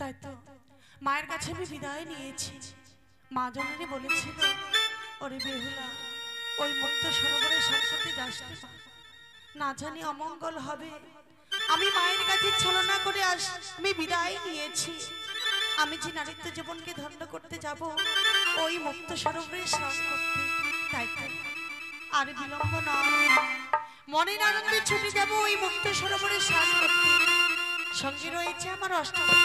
তাই তো মায়ের কাছে আমি বিদায় নিয়েছি। মা জননী বলেছিল, ওরে বেহুলা, ওই মুক্ত সরোবরে শাশ্বতী যাস না, জানি অমঙ্গল হবে। আমি মায়ের কাছে ছলনা করে আমি বিদায় নিয়েছি। আমি যে নারীত্ব জীবনকে ধন্য করতে যাব ওই মুক্ত সরোবরে স্নান করতে, তাই তো আর বিলম্ব নয়, মনের আনন্দে ছুটে যাব ওই মুক্ত সরোবরে স্নান করতে। সঙ্গে রয়েছে আমার অষ্টমী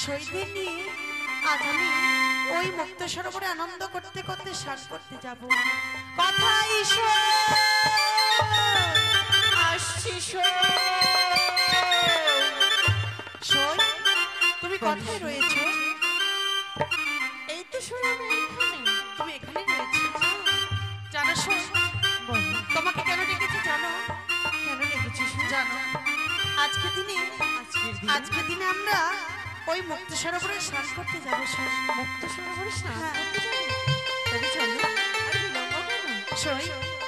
শহীদদের নিয়ে আজ আমি ওই মুক্ত সরোবরে আনন্দ করতে করতে স্নান করতে যাব। কথা তুমি কোথায় রয়েছো? এই তো শুনে আমি এখানে। তুমি এখানে রয়েছো? জানো তোমাকে কেন ডেকেছি জানো? কেন ডেকেছি জানো? আজকে দিনে আমরা ওই মুক্ত সরোবরে স্নান করতে যাবো। মুক্ত সরোবরে স্নান করতে যাবো? তবে চলো। আরে বিলম্ব কেন?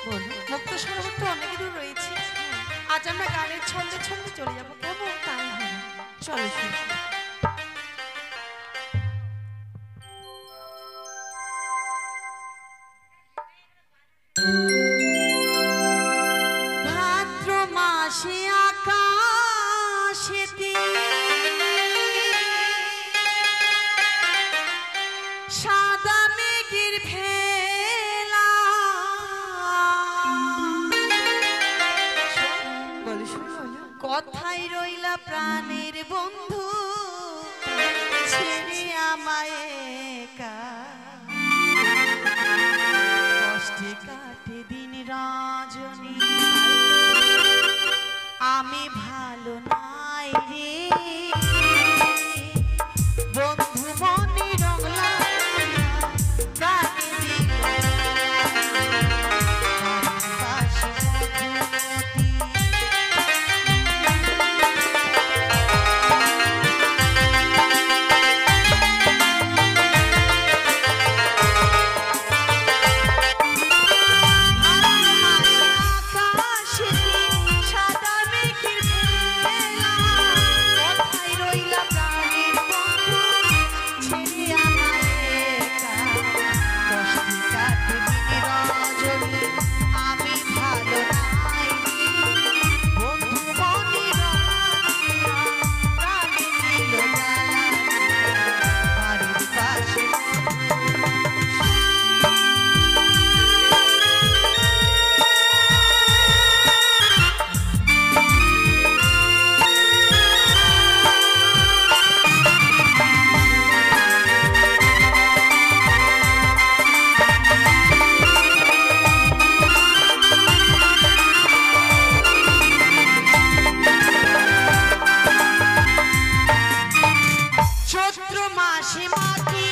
বলো। মুক্ত সরোবর তো অনেক দূর রয়েছে, আজ আমরা গানের ছন্দে ছন্দে চলে যাবো। কেমন? তাই হয়, চলো। ভাদ্র মাসে আকাশেতে সাদা মেঘের ভেলা, কথাই রইলা প্রাণের বন্ধু, ছেড়ে আমায় একা, কষ্টে কাটে দিন রজনী, আমি ভালো নাই রে বন্ধু, মনে রং লাগাইয়া প্রাণে দিল পাশে মধুমতি।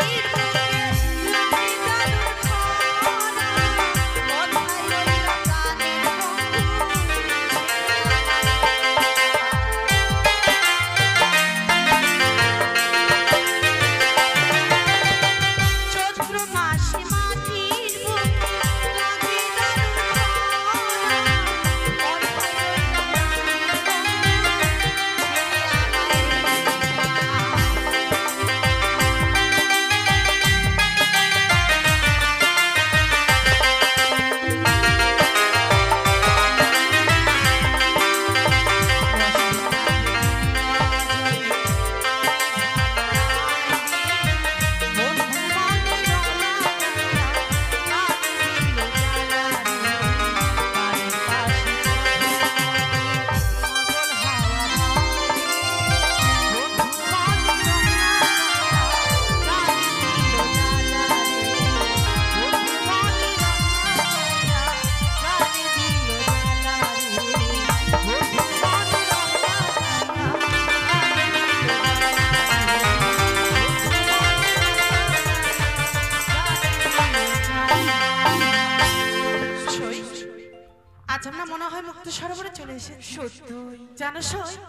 জানো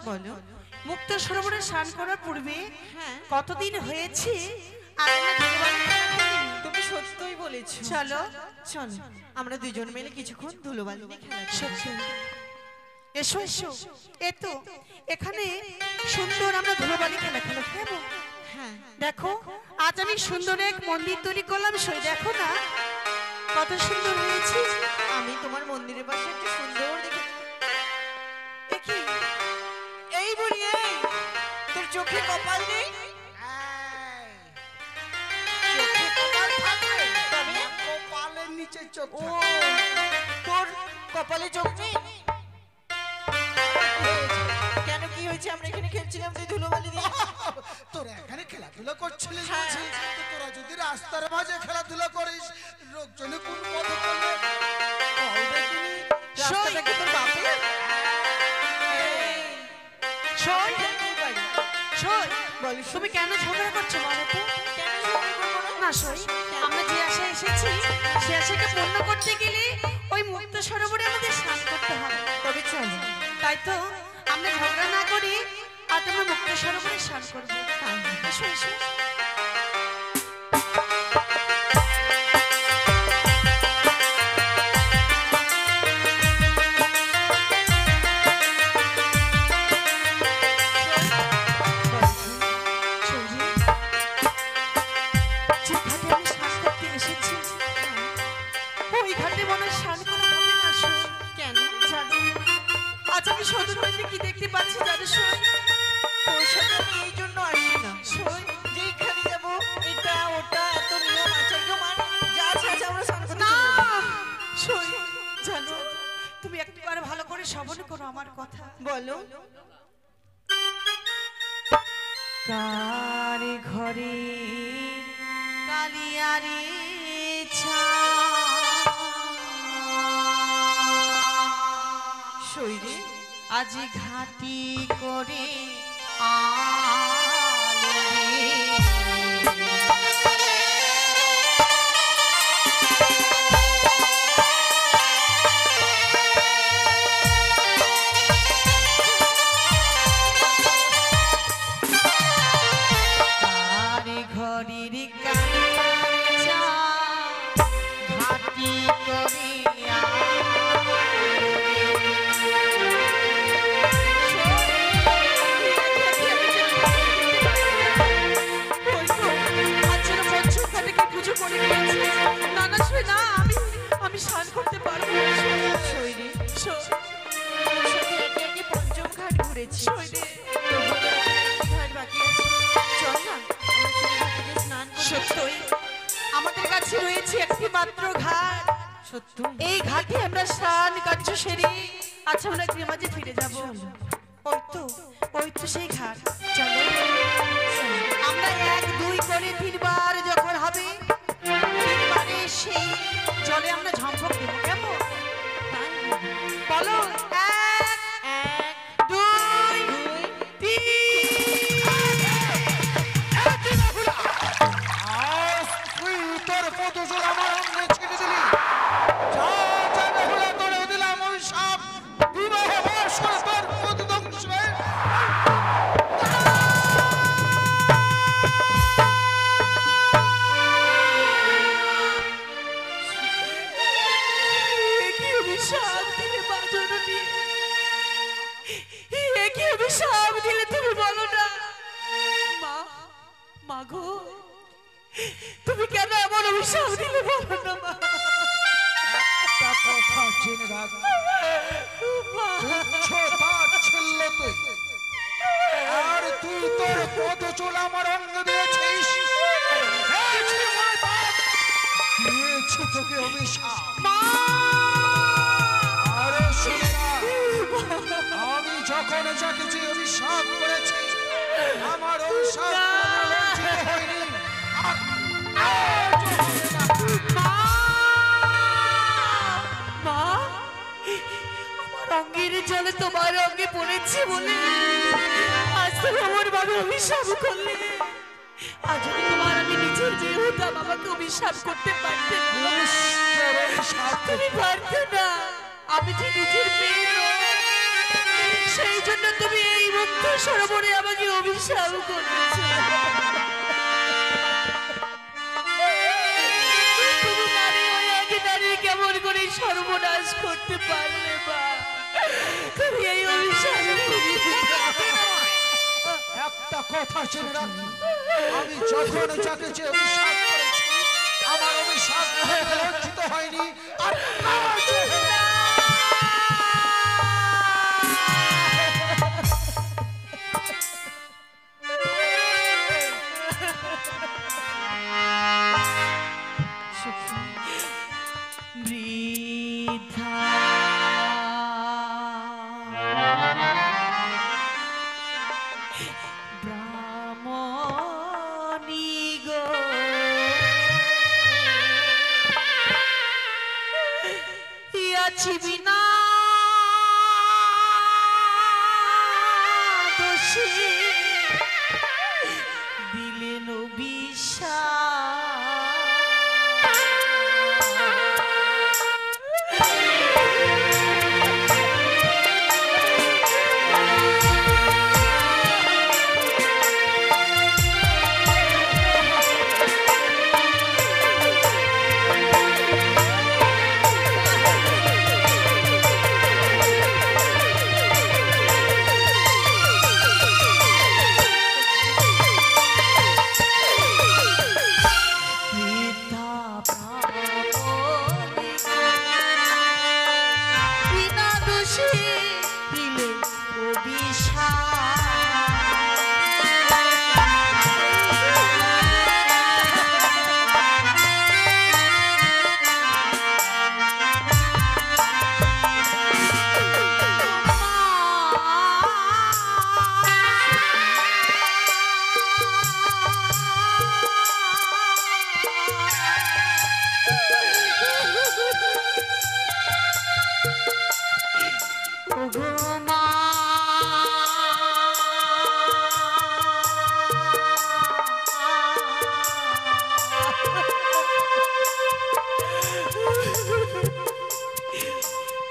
বলো, মুক্ত সরোবরে স্নান করার পূর্বে কতদিন হয়েছে তুমি সত্যই বলেছো। চলো চলো আমরা দুজন মিলে কিছুক্ষণ ধুলোবালি নিয়ে খেলা সত্যি এসো এসো, এতো এখানে সুন্দর আমরা ধুলোবালি খেলা খেলো, কেমন? হ্যাঁ দেখো আজ আমি সুন্দর এক মন্দির তৈরি করলাম, সই দেখো না কত সুন্দর হয়েছে। আমি তোমার মন্দিরের পাশে একটা সুন্দর দেখে দেখি এই বলি এই তোর চোখে কপাল নেই? চোখে কপাল থাকবে তবে কপালের নিচে চোখ ও তোর কপালে চোখ নেই? কেন কি হয়েছে? আমরা এখানে খেলছিলাম তুই ধুলোবালি দিয়ে তোরা এখানে খেলাধুলা করছিলিস হ্যাঁ। বলছি, তো তোরা যদি রাস্তার মাঝে খেলাধুলা করিস লোকজনে কোন পথে করবে? রাস্তাটা কি তোর বাপের? সই খেলতেই পারি। সই, বলো তুমি কেন ঝগড়া করছো বলো তো? কেন ঝগড়া করবো না? না সই, আমরা যে আশায় এসেছি সে আশাকে পূর্ণ করতে গেলে ওই মুক্ত সরোবরে আমাদের স্নান করতে হবে। তবে চলো। তাই তো আমরা ঝগড়া না করি আর তোমার মুক্ত সরোবরে স্নান করবো। এসো এসো। যে ঘাটে আমি স্নান করতে এসেছি, ওই ঘাটে মনে হয় স্নান করা হবে না সই। কেন? জানি আজ আমি সদর হইতে কি দেখতে পাচ্ছি জানো সই? তোর সাথে আমি এই জন্য আসি না। সই যেখানে যাবো এটা ওটা এত নিয়ম আচার মান যা আছে আছে আমরা স্নান করতে না চলে যাবো। সই, জানো তুমি একবার ভালো করে শ্রবণ করো আমার কথা। বলো। কার ঘরে কালিয়ারে শৈরে আজি ঘাটি করে আলো রে। কার ঘরের কালিয়া ঘাটি করে আমি স্নান করতে পারবো না। শৈরে সই, তোর সাথে একে একে পঞ্চম ঘাট ঘুরেছি। সই রে। ঘাট বাকি আছে। চল না আমরা সেই ঘাটে গিয়ে স্নান করি। সত্যই আমাদের কাছে রয়েছে একটি মাত্র ঘাট, সত্য এই ঘাটে আমরা স্নান কার্য সেরে আচ্ছা আমরা গৃহমাঝে ফিরে যাব। ওই তো সেই ঘাট, চলো আমরা 1 2 করে 3 বার যখন হবে 3 বারে সেই জলে আমরা ঝম্পক দেবো, কেমন? বলো 1 2 আজ তুই তোর পদজোড় আমার অঙ্গে ছেড়ে দিলি। যা যাবে হলে করে দিলাম ওই সাপ বিবাহে বর্ষণ তোর পদদংশে। কি অভিশাপ দিলে মা জননী, কি অভিশাপ দিলে তুমি বলো না মা। মা গো তুমি কেন এমন অভিশাপ দিলে বলো না মা। একটা কথা জেনে রাখ, তুচ্ছ তাচ্ছিল্য তুই, আর তুই তোর পদচূল আমার অঙ্গে দিয়েছিস। দিয়েছি আমার বাপ, দিয়েছি তোকে অভিশাপ। আরে শুনে না, আমি যখন যাকে যে অভিশাপ করেছি আমার অভিশাপ কোনোদিন লজ্জিত হয়নি। আর আজও হবে না। মা আমার অঙ্গের জলে তোমার অঙ্গে পড়েছে বলে আজ তুমি আমার বাবা অভিশাপ করলে। আজ যদি তোমার আমি নিজের যে হতাম আমাকে অভিশাপ করতে পারতে না। তোর অভিশাপ তুমি পারতে না, আমি যে নিজের মেয়ে নই, সেই জন্য তুমি এই মুক্ত সরোবরে আমাকে অভিশাপ করেছো। তুমি নারী হয়ে এক নারী কেমন করে সর্বনাশ করতে পারলে মা? তুমি এই অভিশাপে একটা কথা শুনে রাখ, আমি যখন যাকে যে অভিশাপ করেছি আমার অভিশাপ থেকে লজ্জিত হয়নি আর আজ বৃদ্ধা ব্রাহ্মণী গো ইয়াছি বিনা দোষী দিলেন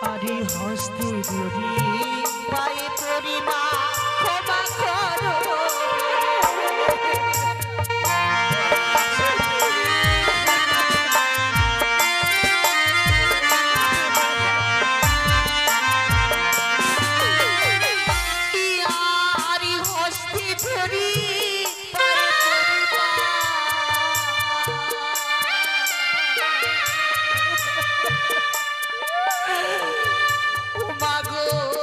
আরে হস্তে ধরি পায়ে পরিমা ক্ষমা করো আরে হস্তে ধরি মাগো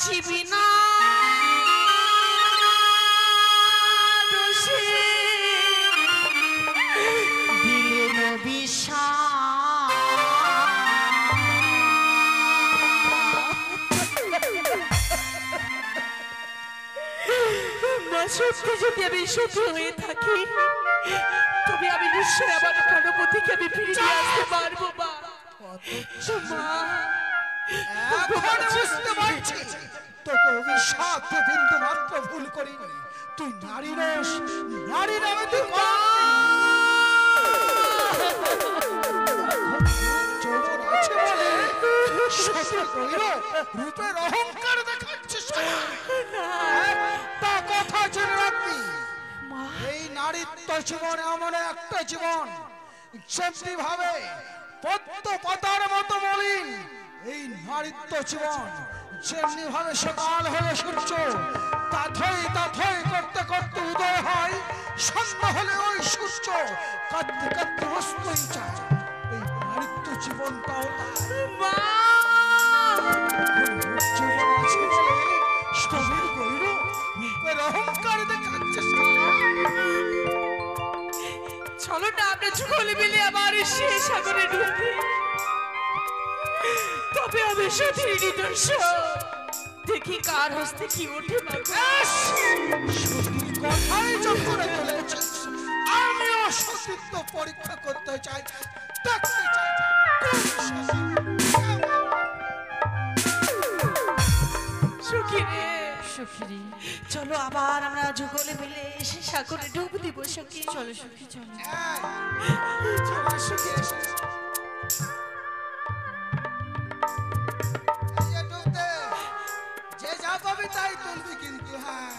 বাঁচিবি না দোষে দিলেন বিষাদ। মা সত্যি যদি আমি সুখী হয়ে থাকি তবে আমি নিশ্চয় আমার প্রাণপতিকে আমি ফিরিয়ে আসতে পারবো মা। এখন বুঝতে পারছি তোকে অভিশাপ বিন্দু মাত্র ভুল করিনি। তুই নারী রস, নারী নামে তুই রূপের অহংকার দেখাচ্ছিস। একটা কথা জেনে রাখবি, এই নারীত্ব জীবন এমন একটা জীবন যেমনি ভাবে পদ্ম পাতার মতো মলিন, এই নারীত্ব জীবন যেমনি ভাবে সকাল হলে সূর্য তাথই তাথই করতে করতে উদয় হয়, সন্ধ্যা হলে ওই সূর্য কাঁদতে কাঁদতে অস্তই যায়। এই নারীত্ব জীবনটাও জীবন আছে বলে স্থবির কইল রূপের অহংকার দেখাচ্ছে। চলো না আমরা যুগলে মিলে আবার সেই সাগরে ডুবি, তবে আমি সত্যি নিদর্শন দেখি কার হস্তে কি ওঠে। সত্যি কথাই যখন বলেছিস আমিও সতীত্ব পরীক্ষা করতে চাই, দেখতে চাই চলো আবার আমরা যুগলে মিলে এসে সাগরে ডুব দিব সখী। চলো সখী চলো। যে যা পাবি তাই তুলবি কিন্তু। হ্যাঁ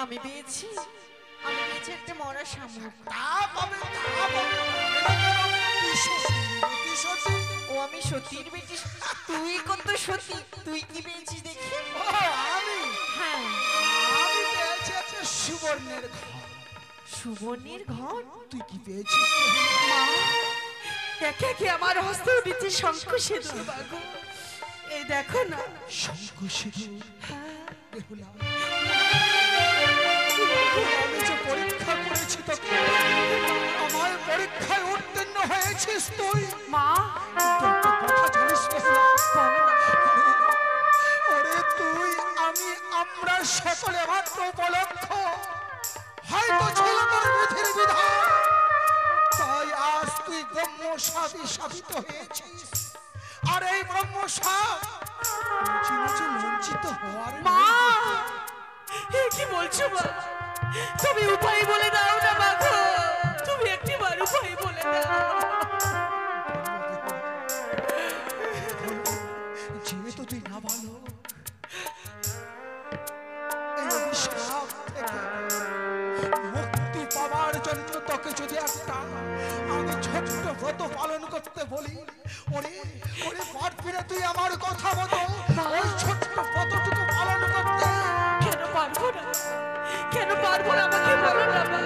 আমি পেয়েছি একটা মরা শামুক। ও আমি সতীর বেটি, তুই কত সতী, তুই কি পেয়েছিস দেখি? আমি হ্যাঁ আমি পেয়েছি একটা সুবর্ণের ঘর। সুবর্ণের ঘর? তুই কি পেয়েছিস? মা একে একে আমার হস্তে উঠেছে শঙ্খ সিঁদুর। এই দেখো না শঙ্খ সিঁদুর। বেহুলা আমি যে পরীক্ষা করেছি তোকে, আমার পরীক্ষায় উত্তীর্ণ হয়েছিস তুই। মা কথা জানিস বেহুলা? বলো না। ওরে তুই আমি আমরা সকলে মাত্র উপলক্ষ, হয়তো ছিল তোর বিধির বিধান, তাই আজ তুই ব্রহ্ম সাপে শাপিত হয়েছিস। আর এই ব্রহ্ম সাপ লঞ্চিত হওয়ার মা কি বলছো মা? তুমি উপায় বলে দাও না মা গো, তুমি একটিবার উপায় বলে দাও। যেহেতু তুই না ভালো, এই অভিশাপ থেকে মুক্তি পাওয়ার জন্য তোকে যদি একটা আমি ছোট্ট ব্রত পালন করতে বলি, ওরে ওরে পার ফিরে তুই আমার কথা মতো ওই ছোট্ট ব্রতটুকু পালন করতে। কেন পারবো না? কেন পারবো না? আমাকে বলো না মা।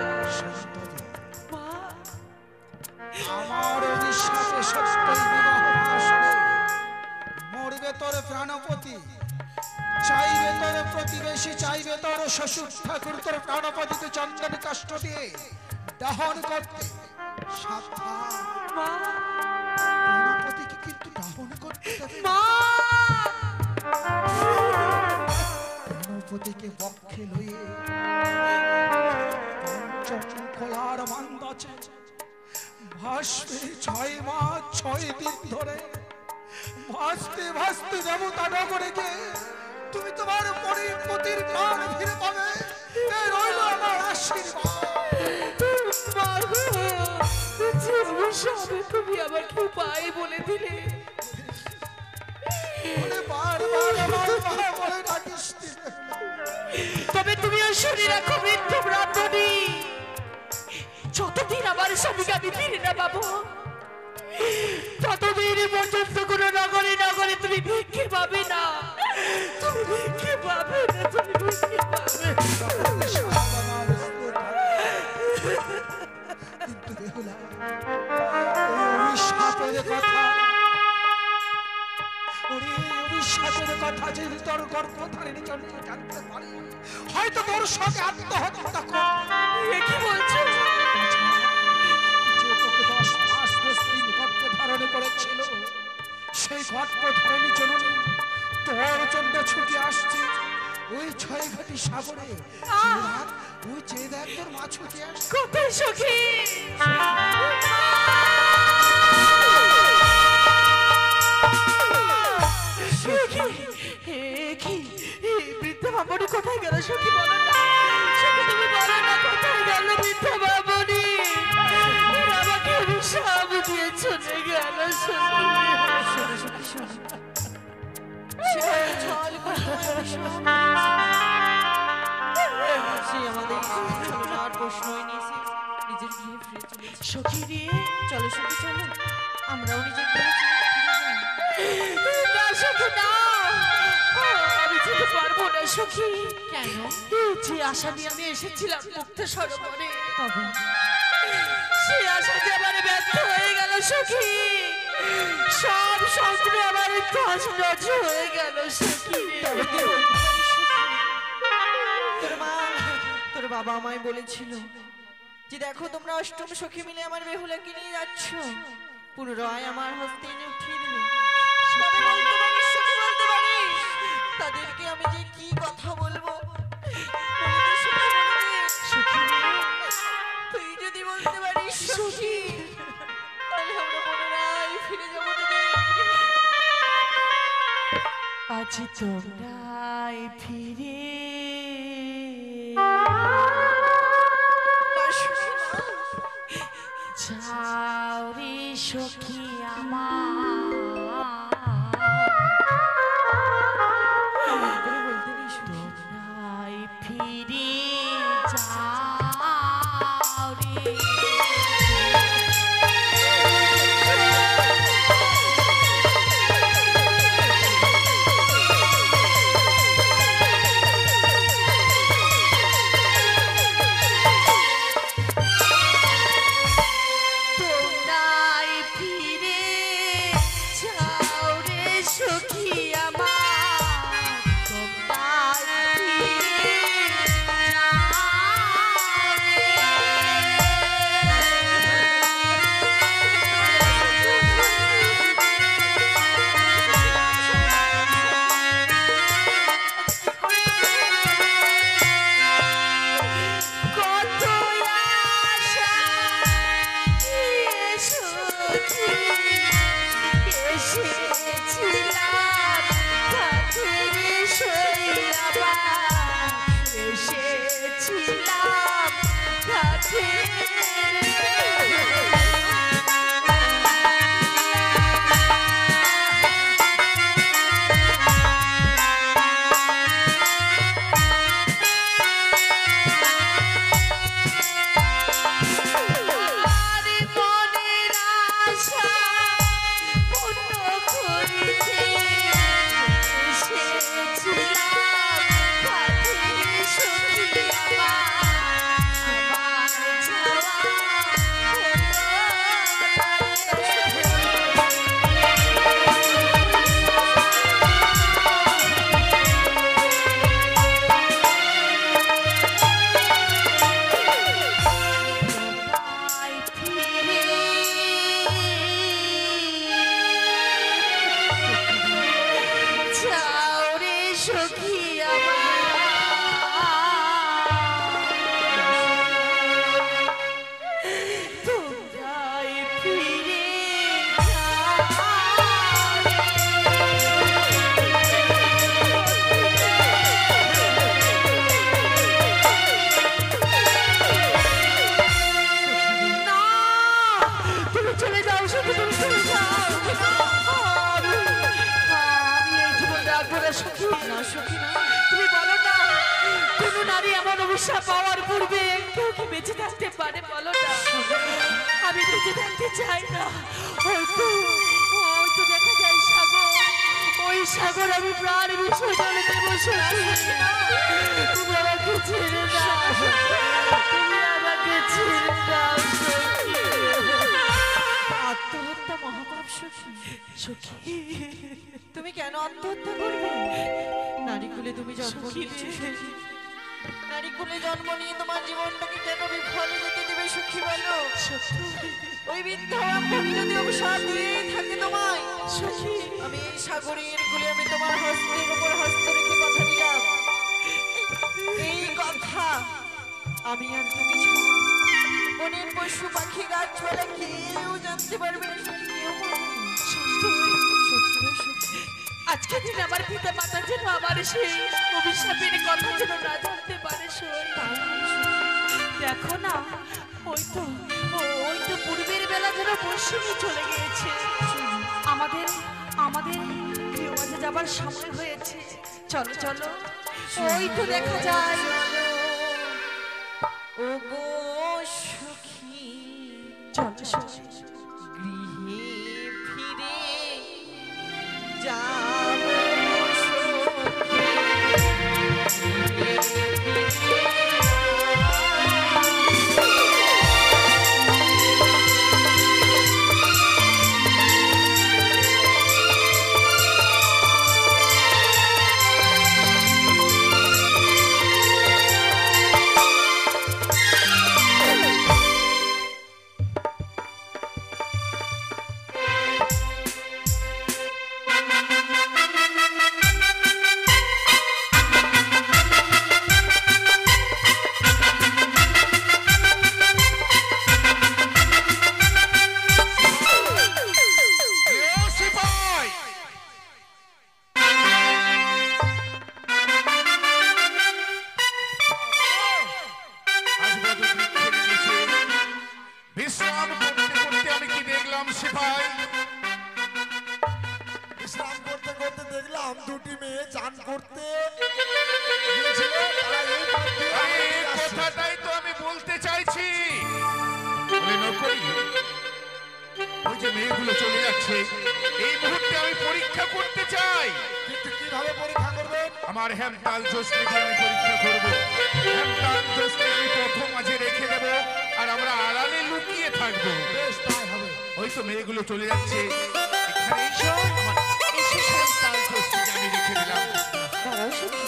আমার অভিশাপে সত্যই বিবাহ আসবে। মরবে তোর প্রাণপতি, চাইবে তোর প্রতিবেশী, চাইবে তোর শ্বশুর ঠাকুর তোর প্রাণপতিকে চন্দন কাষ্ঠ দিয়ে দাহন করতে। সাবধান, প্রাণপতিকে কিন্তু দাহন করতে দেবে না। প্রাণপতিকে বক্ষে লইয়ে খোলার বান্দাছে ভাসবে 6 মাস 6 দিন ধরে, ভাসতে ভাসতে দেবতা নগরে গিয়ে তুমি তোমার পতির প্রাণ ফিরে পাবে। এই রইল আমার আশীর্বাদ। তুমি আমাকে উপায় বলে দিলে। তবে তুমিও শুনে রাখো মৃত্যু ব্রাহ্মণী, যতদিন আমার স্বামীকে আমি ফিরে না পাবো ততদিন পর্যন্ত কোনো নগরে নগরে তুমি ভিক্ষে পাবে না, তুমি ভিক্ষে পাবে না, তুমি ভিক্ষে পাবে না। কিন্তু বেহুলা, ওই অভিশাপের কথা, ওরে অভিশাপের কথা যদি তোর গর্ভধারিণী জন্য জানতে পারি, হয়তো তোর সাথে আত্মহত্যা করবে। এ কি বলছো? যে তোকে 10 মাস 10 দিন গর্ভে ধারণ করেছিল, সেই গর্ভধারিণী জননী তোর জন্য ছুটে আসছে ওই ছয়ঘাটি সাগরে। ওই যে দেখ তোর মা ছুটে আসছে। কোথায় সখী? বৃদ্ধা বাবুনি কোথায় গেল সখী? বলো না সখী, তুমি বলো না কোথায় গেল বৃদ্ধা বাবুনি? আমাকে অভিশাপ দিয়ে চলে গেল সখী। সে আমাদের আর প্রশ্নই নেই, নিজের গৃহে ফিরে চলেছে। সখী রে, চলো সখী চলো, আমরাও নিজের গৃহে না সখী না, আমি যেতে পারবো না সখী। কেন? যে আশা নিয়ে আমি এসেছিলাম মুক্ত সরোবরে, তবে সে আশা যে আমার ব্যর্থ হয়ে গেল সখী। সব স্বপ্ন আমার তছনছ হয়ে গেল সখী। তোর বাবা আমায় বলেছিল যে দেখো তোমরা অষ্টম সখী মিলে আমার বেহুলাকে নিয়ে যাচ্ছ, পুনরায় আমার হস্তে এনে উঠিয়ে দেবে। তবে বলতে পারিস সখী, বলতে পারিস তাদেরকে আমি যে কি কথা বলবো? বলে দে সখী, বলে দে। সখী তুই যদি বলতে পারিস সখী, তাহলে আমরা পুনরায় ফিরে যাবো তোদের। আজ তোমরাই ফিরে যাও রে সখী আমার, তোমরাই ফিরে যাও রে। সখী আমার, তোমরাই ফিরে জানি এমন অভিশাপ পাওয়ার পূর্বে কেউ কি বেঁচে থাকতে পারে বলো না? আমি বেঁচে থাকতে চাই না। ওই তো দেখা যায় সাগর, ওই সাগর আমি প্রাণ বিসর্জন দেবো সখী। তুমি আমাকে ছেড়ে দাও, তুমি আমাকে ছেড়ে দাও সখী। আত্মহত্যা মহাপাপ সখী। সখী তুমি কেন আত্মহত্যা করবে? নারী কুলে তুমি জন্ম নিয়েছো সখী। নারী কুলে জন্ম নিয়ে তোমার জীবনটাকে কেন বিফলে যেতে দেবে সখী বলো? ওই বৃদ্ধা ব্রাহ্মণী যদি অভিশাপ দিয়েই থাকে তোমায় সখী, আমি এই সাগরের কুলে আমি তোমার হস্তের উপর হস্ত রেখে কথা দিলাম, এই কথা আমি আর তুমি ছাড়া বনের পশু পাখি গাছপালা কেউ জানতে পারবে না সখী, কেউ পারবে না। আজকে দিন আমার পিতা মাতা যেন আমার সেই অভিশাপের কথা যেন না জানতে পারে সই। দেখো না, ওই তো পূর্বের বেলা যেন পশ্চিমে চলে গিয়েছে। আমাদের আমাদের কেউ মাঝে যাবার সময় হয়েছে। চলো চলো, ওই তো দেখা যায়। ও গো সখী, চলো সখী, গৃহে ফিরে যাবো বিশ্রাম করতে করতে আমি কি দেখলাম সিপাই? বিশ্রাম করতে করতে দেখলাম দুটি মেয়ে চান করতে গিয়েছিল, তারা এই পথ দিয়ে আরে এই আসছে। কথাটাই তো আমি বলতে চাইছি। বলে নকরি, ওই যে মেয়েগুলো চলে যাচ্ছে, এই মুহূর্তে আমি পরীক্ষা করতে চাই। কিন্তু কিভাবে পরীক্ষা করবেন? আমার হেমতাল জোসকে আমি পরীক্ষা করব। হেমতাল জোসকে আমি প্রথম মাঝে রেখে দেব, আর আমরা আড়ালে লুকিয়ে থাকবো। বেশ, তাই হবে। ওই তো মেয়েগুলো চলে যাচ্ছে, এখানে এসো, আমার হেমতাল জোসকে আমি রেখে দিলাম। দাঁড়াও সখী,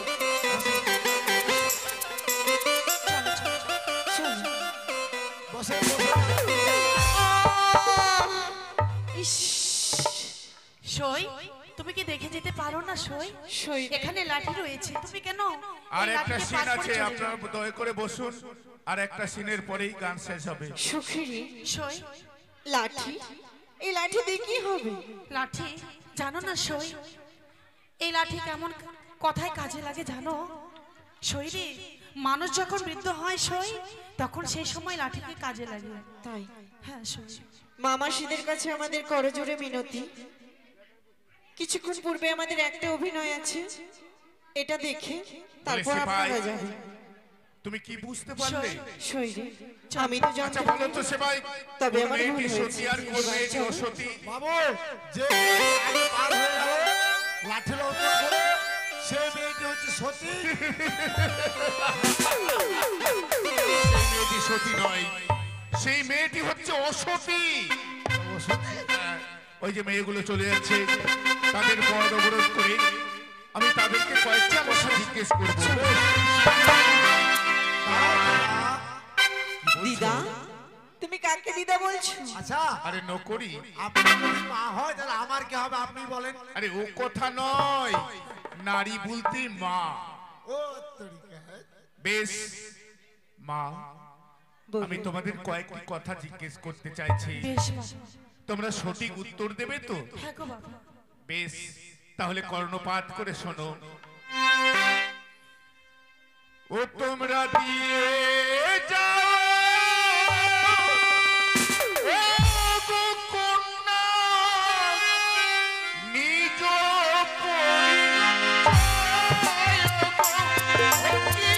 বসে বসে সই তুমি কি দেখে যেতে পারো না সই? সই এখানে লাঠি রয়েছে, তুমি কেন আর এই একটা লাঠিকে সিন পার করে আছে, চলে আপনারা যাও? দয়া করে বসুন। আর একটা সিনের পরেই গান শেষ হবে। সখী রে, সই লাঠি, এই লাঠি দিয়ে কি হবে? লাঠি জানো না সই? এই লাঠি কেমন কথায় কাজে লাগে জানো সই রে? মানুষ যখন বৃদ্ধ হয় সই, তখন সেই সময় লাঠিকে কাজে লাগে। তাই হ্যাঁ সই। মামাসিদের কাছে আমাদের করজোড়ে মিনতি, কিছুক্ষণ পূর্বে আমাদের একটা অভিনয় আছে, এটা দেখে তারপর বলেছি ভাই, আপনারা যাবেন। তুমি কি বুঝতে পারলে? সই রে, আমি তো আচ্ছা জানতে বলো তো সেবাই, তবে কোন আমার ভুল মেয়েটি হয়েছে। সতী আর কোন মেয়েটি চলো। অসতী? বাবু, যে আগে পার হয়ে গেল লাঠি লঙ্ঘন করে, সেই মেয়েটি হচ্ছে সতী। সেই মেয়েটি সতী নয়, সেই মেয়েটি হচ্ছে অসতী। হ্যাঁ, ওই যে মেয়েগুলো চলে যাচ্ছে, তাদের পথ অবরোধ করে আমি তাদেরকে কয়েকটা কথা জিজ্ঞেস করবো। দিদা, তুমি কাকে দিদা বলছো? আচ্ছা, আরে নকরি, আপনি যদি মা হয় তাহলে আমার কি হবে আপনি বলেন। আরে ও কথা নয়, নারী বলতে মা। ও তরিকা, বেশ মা, বলো। আমি তোমাদের কয়েকটি কথা জিজ্ঞেস করতে চাইছি, বেশ বাবা। তোমরা সঠিক উত্তর দেবে তো? হ্যাঁ গো বাবা। বেশ, তাহলে কর্ণপাত করে শোনো। ও তোমরা দিয়ে যাও ও গো কন্যা, নিজ পরিচয় গো, ও কি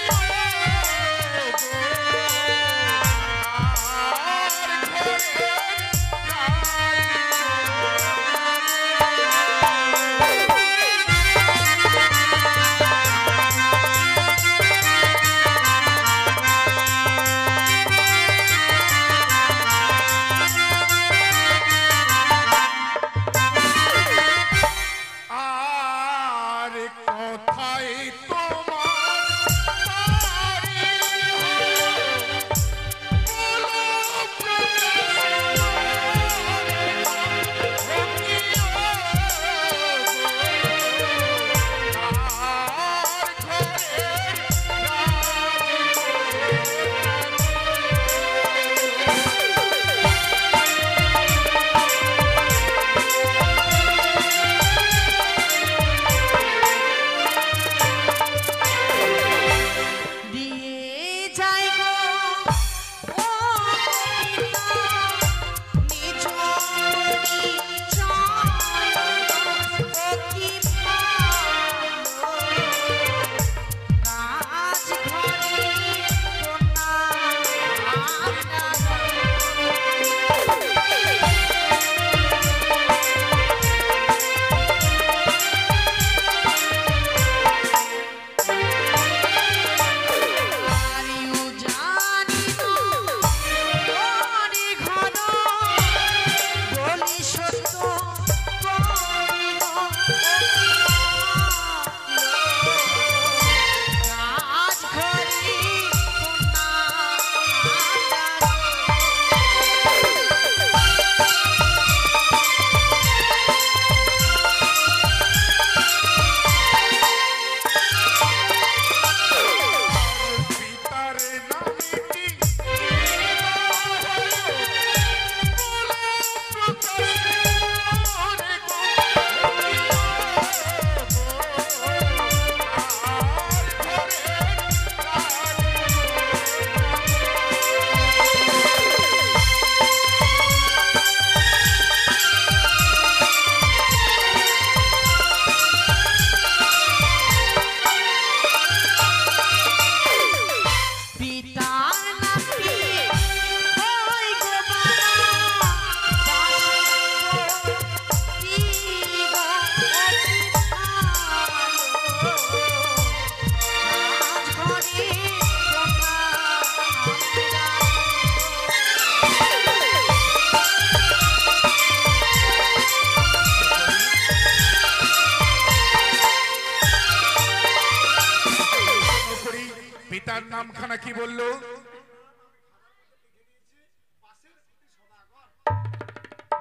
নামখানা কি বললো?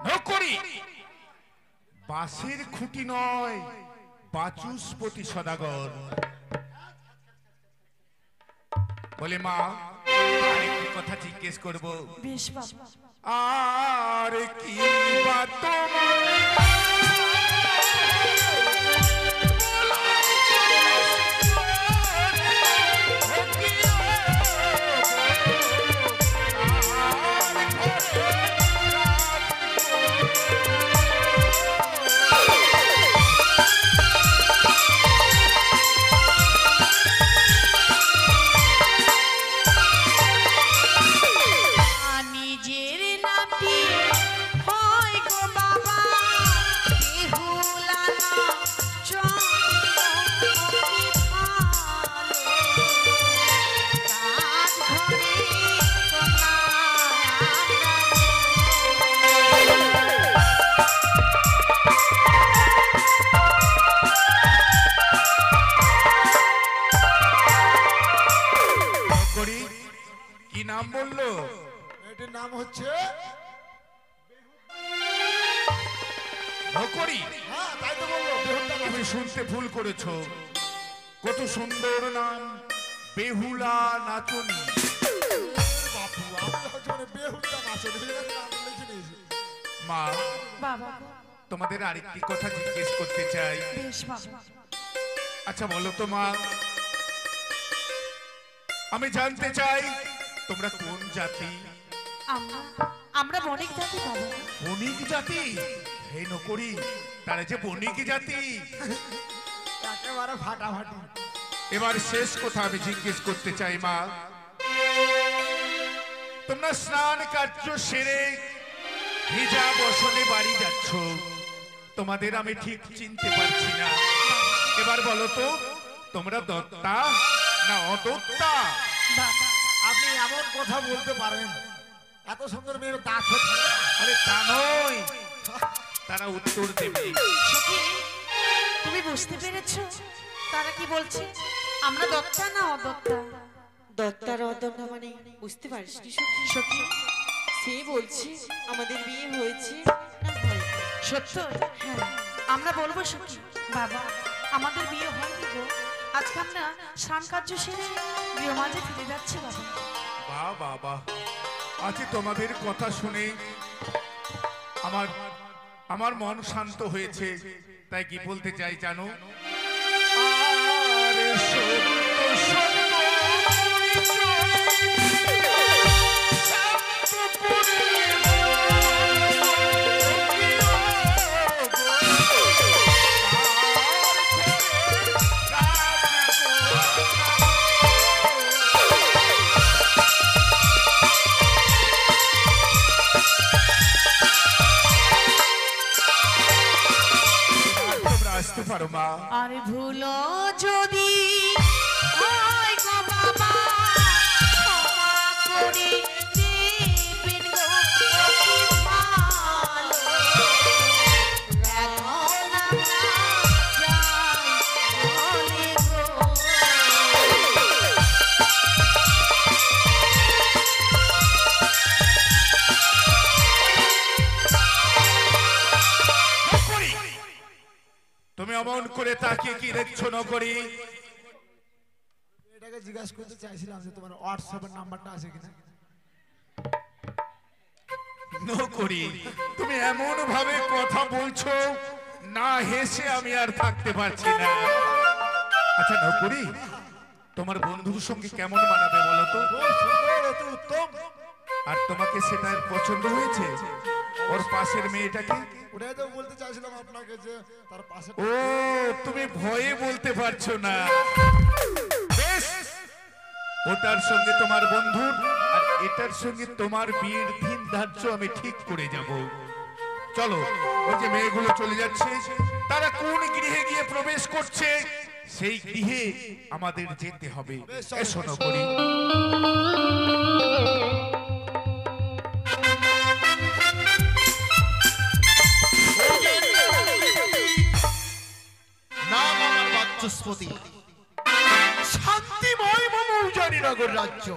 নকরি, বাঁশের খুঁটি নয়, বাচস্পতি সদাগর। বলে মা আরেকটি কথা জিজ্ঞেস করব। বেশ বাবা। আর কি বা তোমার নিজের নামটি হয় গো বাবা বেহুলা না চন্দ্রমতি ভালো কাজ ঘরে করি কি নাম বললো? এটির নাম হচ্ছে নকরি। হ্যাঁ তাই তো বললো বেহুলা তুমি শুনতে ভুল করেছো। কত সুন্দর নাম, বেহুলা নাচনি। বাপু আমি হচ্ছে মানে বেহুলা নাচনি নাম লিখে নিয়েছি। মা বাবা তোমাদের আরেকটি কথা জিজ্ঞেস করতে চাই। বেশ বাবা। আচ্ছা বলো তো মা, আমি জানতে চাই তোমরা কোন জাতি? আমরা আমরা বণিক জাতি বাবা। বণিক জাতি? হে নকরি, তারা যে বণিক জাতি। একেবারে ফাটাফাটি। এবার শেষ কথা আমি জিজ্ঞেস করতে চাই মা, তোমরা স্নান কার্য সেরে ভিজা বসনে বাড়ি যাচ্ছ, তোমাদের আমি ঠিক চিনতে পারছি না। এবার বলো তো তোমরা দত্তা না অদত্তা? বাবা আপনি এমন কথা বলতে পারেন, এত সুন্দর মেয়ের দাঁত হচ্ছে। আরে তা নয়, তারা উত্তর দেবে। সখী তুমি বুঝতে পেরেছো তারা কি বলছে? আমরা দত্তা না অদত্তা? দত্তার অদন্না মানে বুঝতে পারিস নি সখী? সখী সে বলছে আমাদের বিয়ে হয়েছে না হয়নি। সত্য? হ্যাঁ আমরা বলবো সখী। বাবা আমাদের বিয়ে হয়নি গো, আজকে আমরা স্নান কার্য সেরে গৃহমাঝে ফিরে যাচ্ছি বাবা। বাহ বাহ বাহ, আজ তোমাদের কথা শুনে আমার আমার মন শান্ত হয়েছে। তাই কি বলতে চাই জানো? আরে সত্য সত্য আসতে পারো মা। আর ভুলো যদি হয় গো বাবা ক্ষমা করে দেবেন গো অতি ভালো। এখন আমরা যাই বলে গো। তুমি অমন করে তাকিয়ে কি দেখছো নকরি? এটাকে জিজ্ঞাসা করতে চাইছিলাম যে তোমার হোয়াটসঅ্যাপের নাম্বারটা আছে কিনা। নকরি তুমি এমন ভাবে কথা বলছো, না হেসে আমি আর থাকতে পারছি না। আচ্ছা নকরি, তোমার বন্ধুর সঙ্গে কেমন মানাবে বলো তো? খুব সুন্দর, অতি উত্তম। আর তোমাকে সেটা পছন্দ হয়েছে? ওর পাশের মেয়েটাকে? ওটাই তো বলতে চাইছিলাম আপনাকে যে তার পাশে। ও তুমি ভয়ে বলতে পারছো না। বেশ, ওটার সঙ্গে তোমার বন্ধুর আর এটার সঙ্গে তোমার বিয়ের দিন ধার্য আমি ঠিক করে যাব। চলো, ওই যে মেয়েগুলো চলে যাচ্ছে, তারা কোন গৃহে গিয়ে প্রবেশ করছে সেই গৃহে আমাদের যেতে হবে। এসো নকরি। নাম আমার বাচস্পতি। শান্তিময় মম উজানিনগর রাজ্য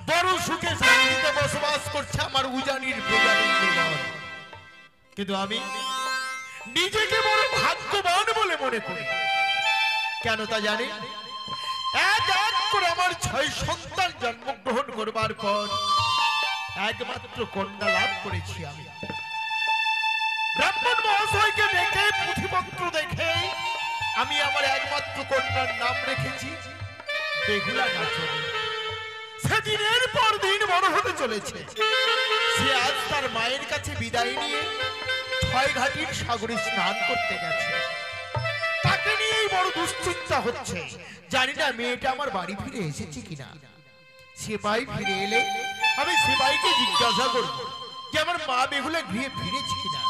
বড় সুখে শান্তিতে বসবাস করছে আমার উজানির প্রজাবৃন্দগণ। কিন্তু আমি নিজেকে বড় ভাগ্যবান বলে মনে করি। কেন তা জানি? এক এক করে আমার 6 সন্তান জন্মগ্রহণ করবার পর একমাত্র কন্যা লাভ করেছি আমি। ব্রাহ্মণ মহাশয়কে দেখে, পুঁথিপত্র দেখে আমি আমার একমাত্র কন্যার নাম রেখেছি বেহুলা নাচনী। সে দিনের পর দিন বড় হতে চলেছে। সে আজ তার মায়ের কাছে বিদায় নিয়ে 6 ঘাটির সাগরে স্নান করতে গেছে। তাকে নিয়েই বড় দুশ্চিন্তা হচ্ছে। জানি না মেয়েটা আমার বাড়ি ফিরে এসেছে কিনা। সেবাই ফিরে এলে আমি সেবাইকে জিজ্ঞাসা করব যে আমার মা বেহুলা গৃহে ফিরেছে কিনা।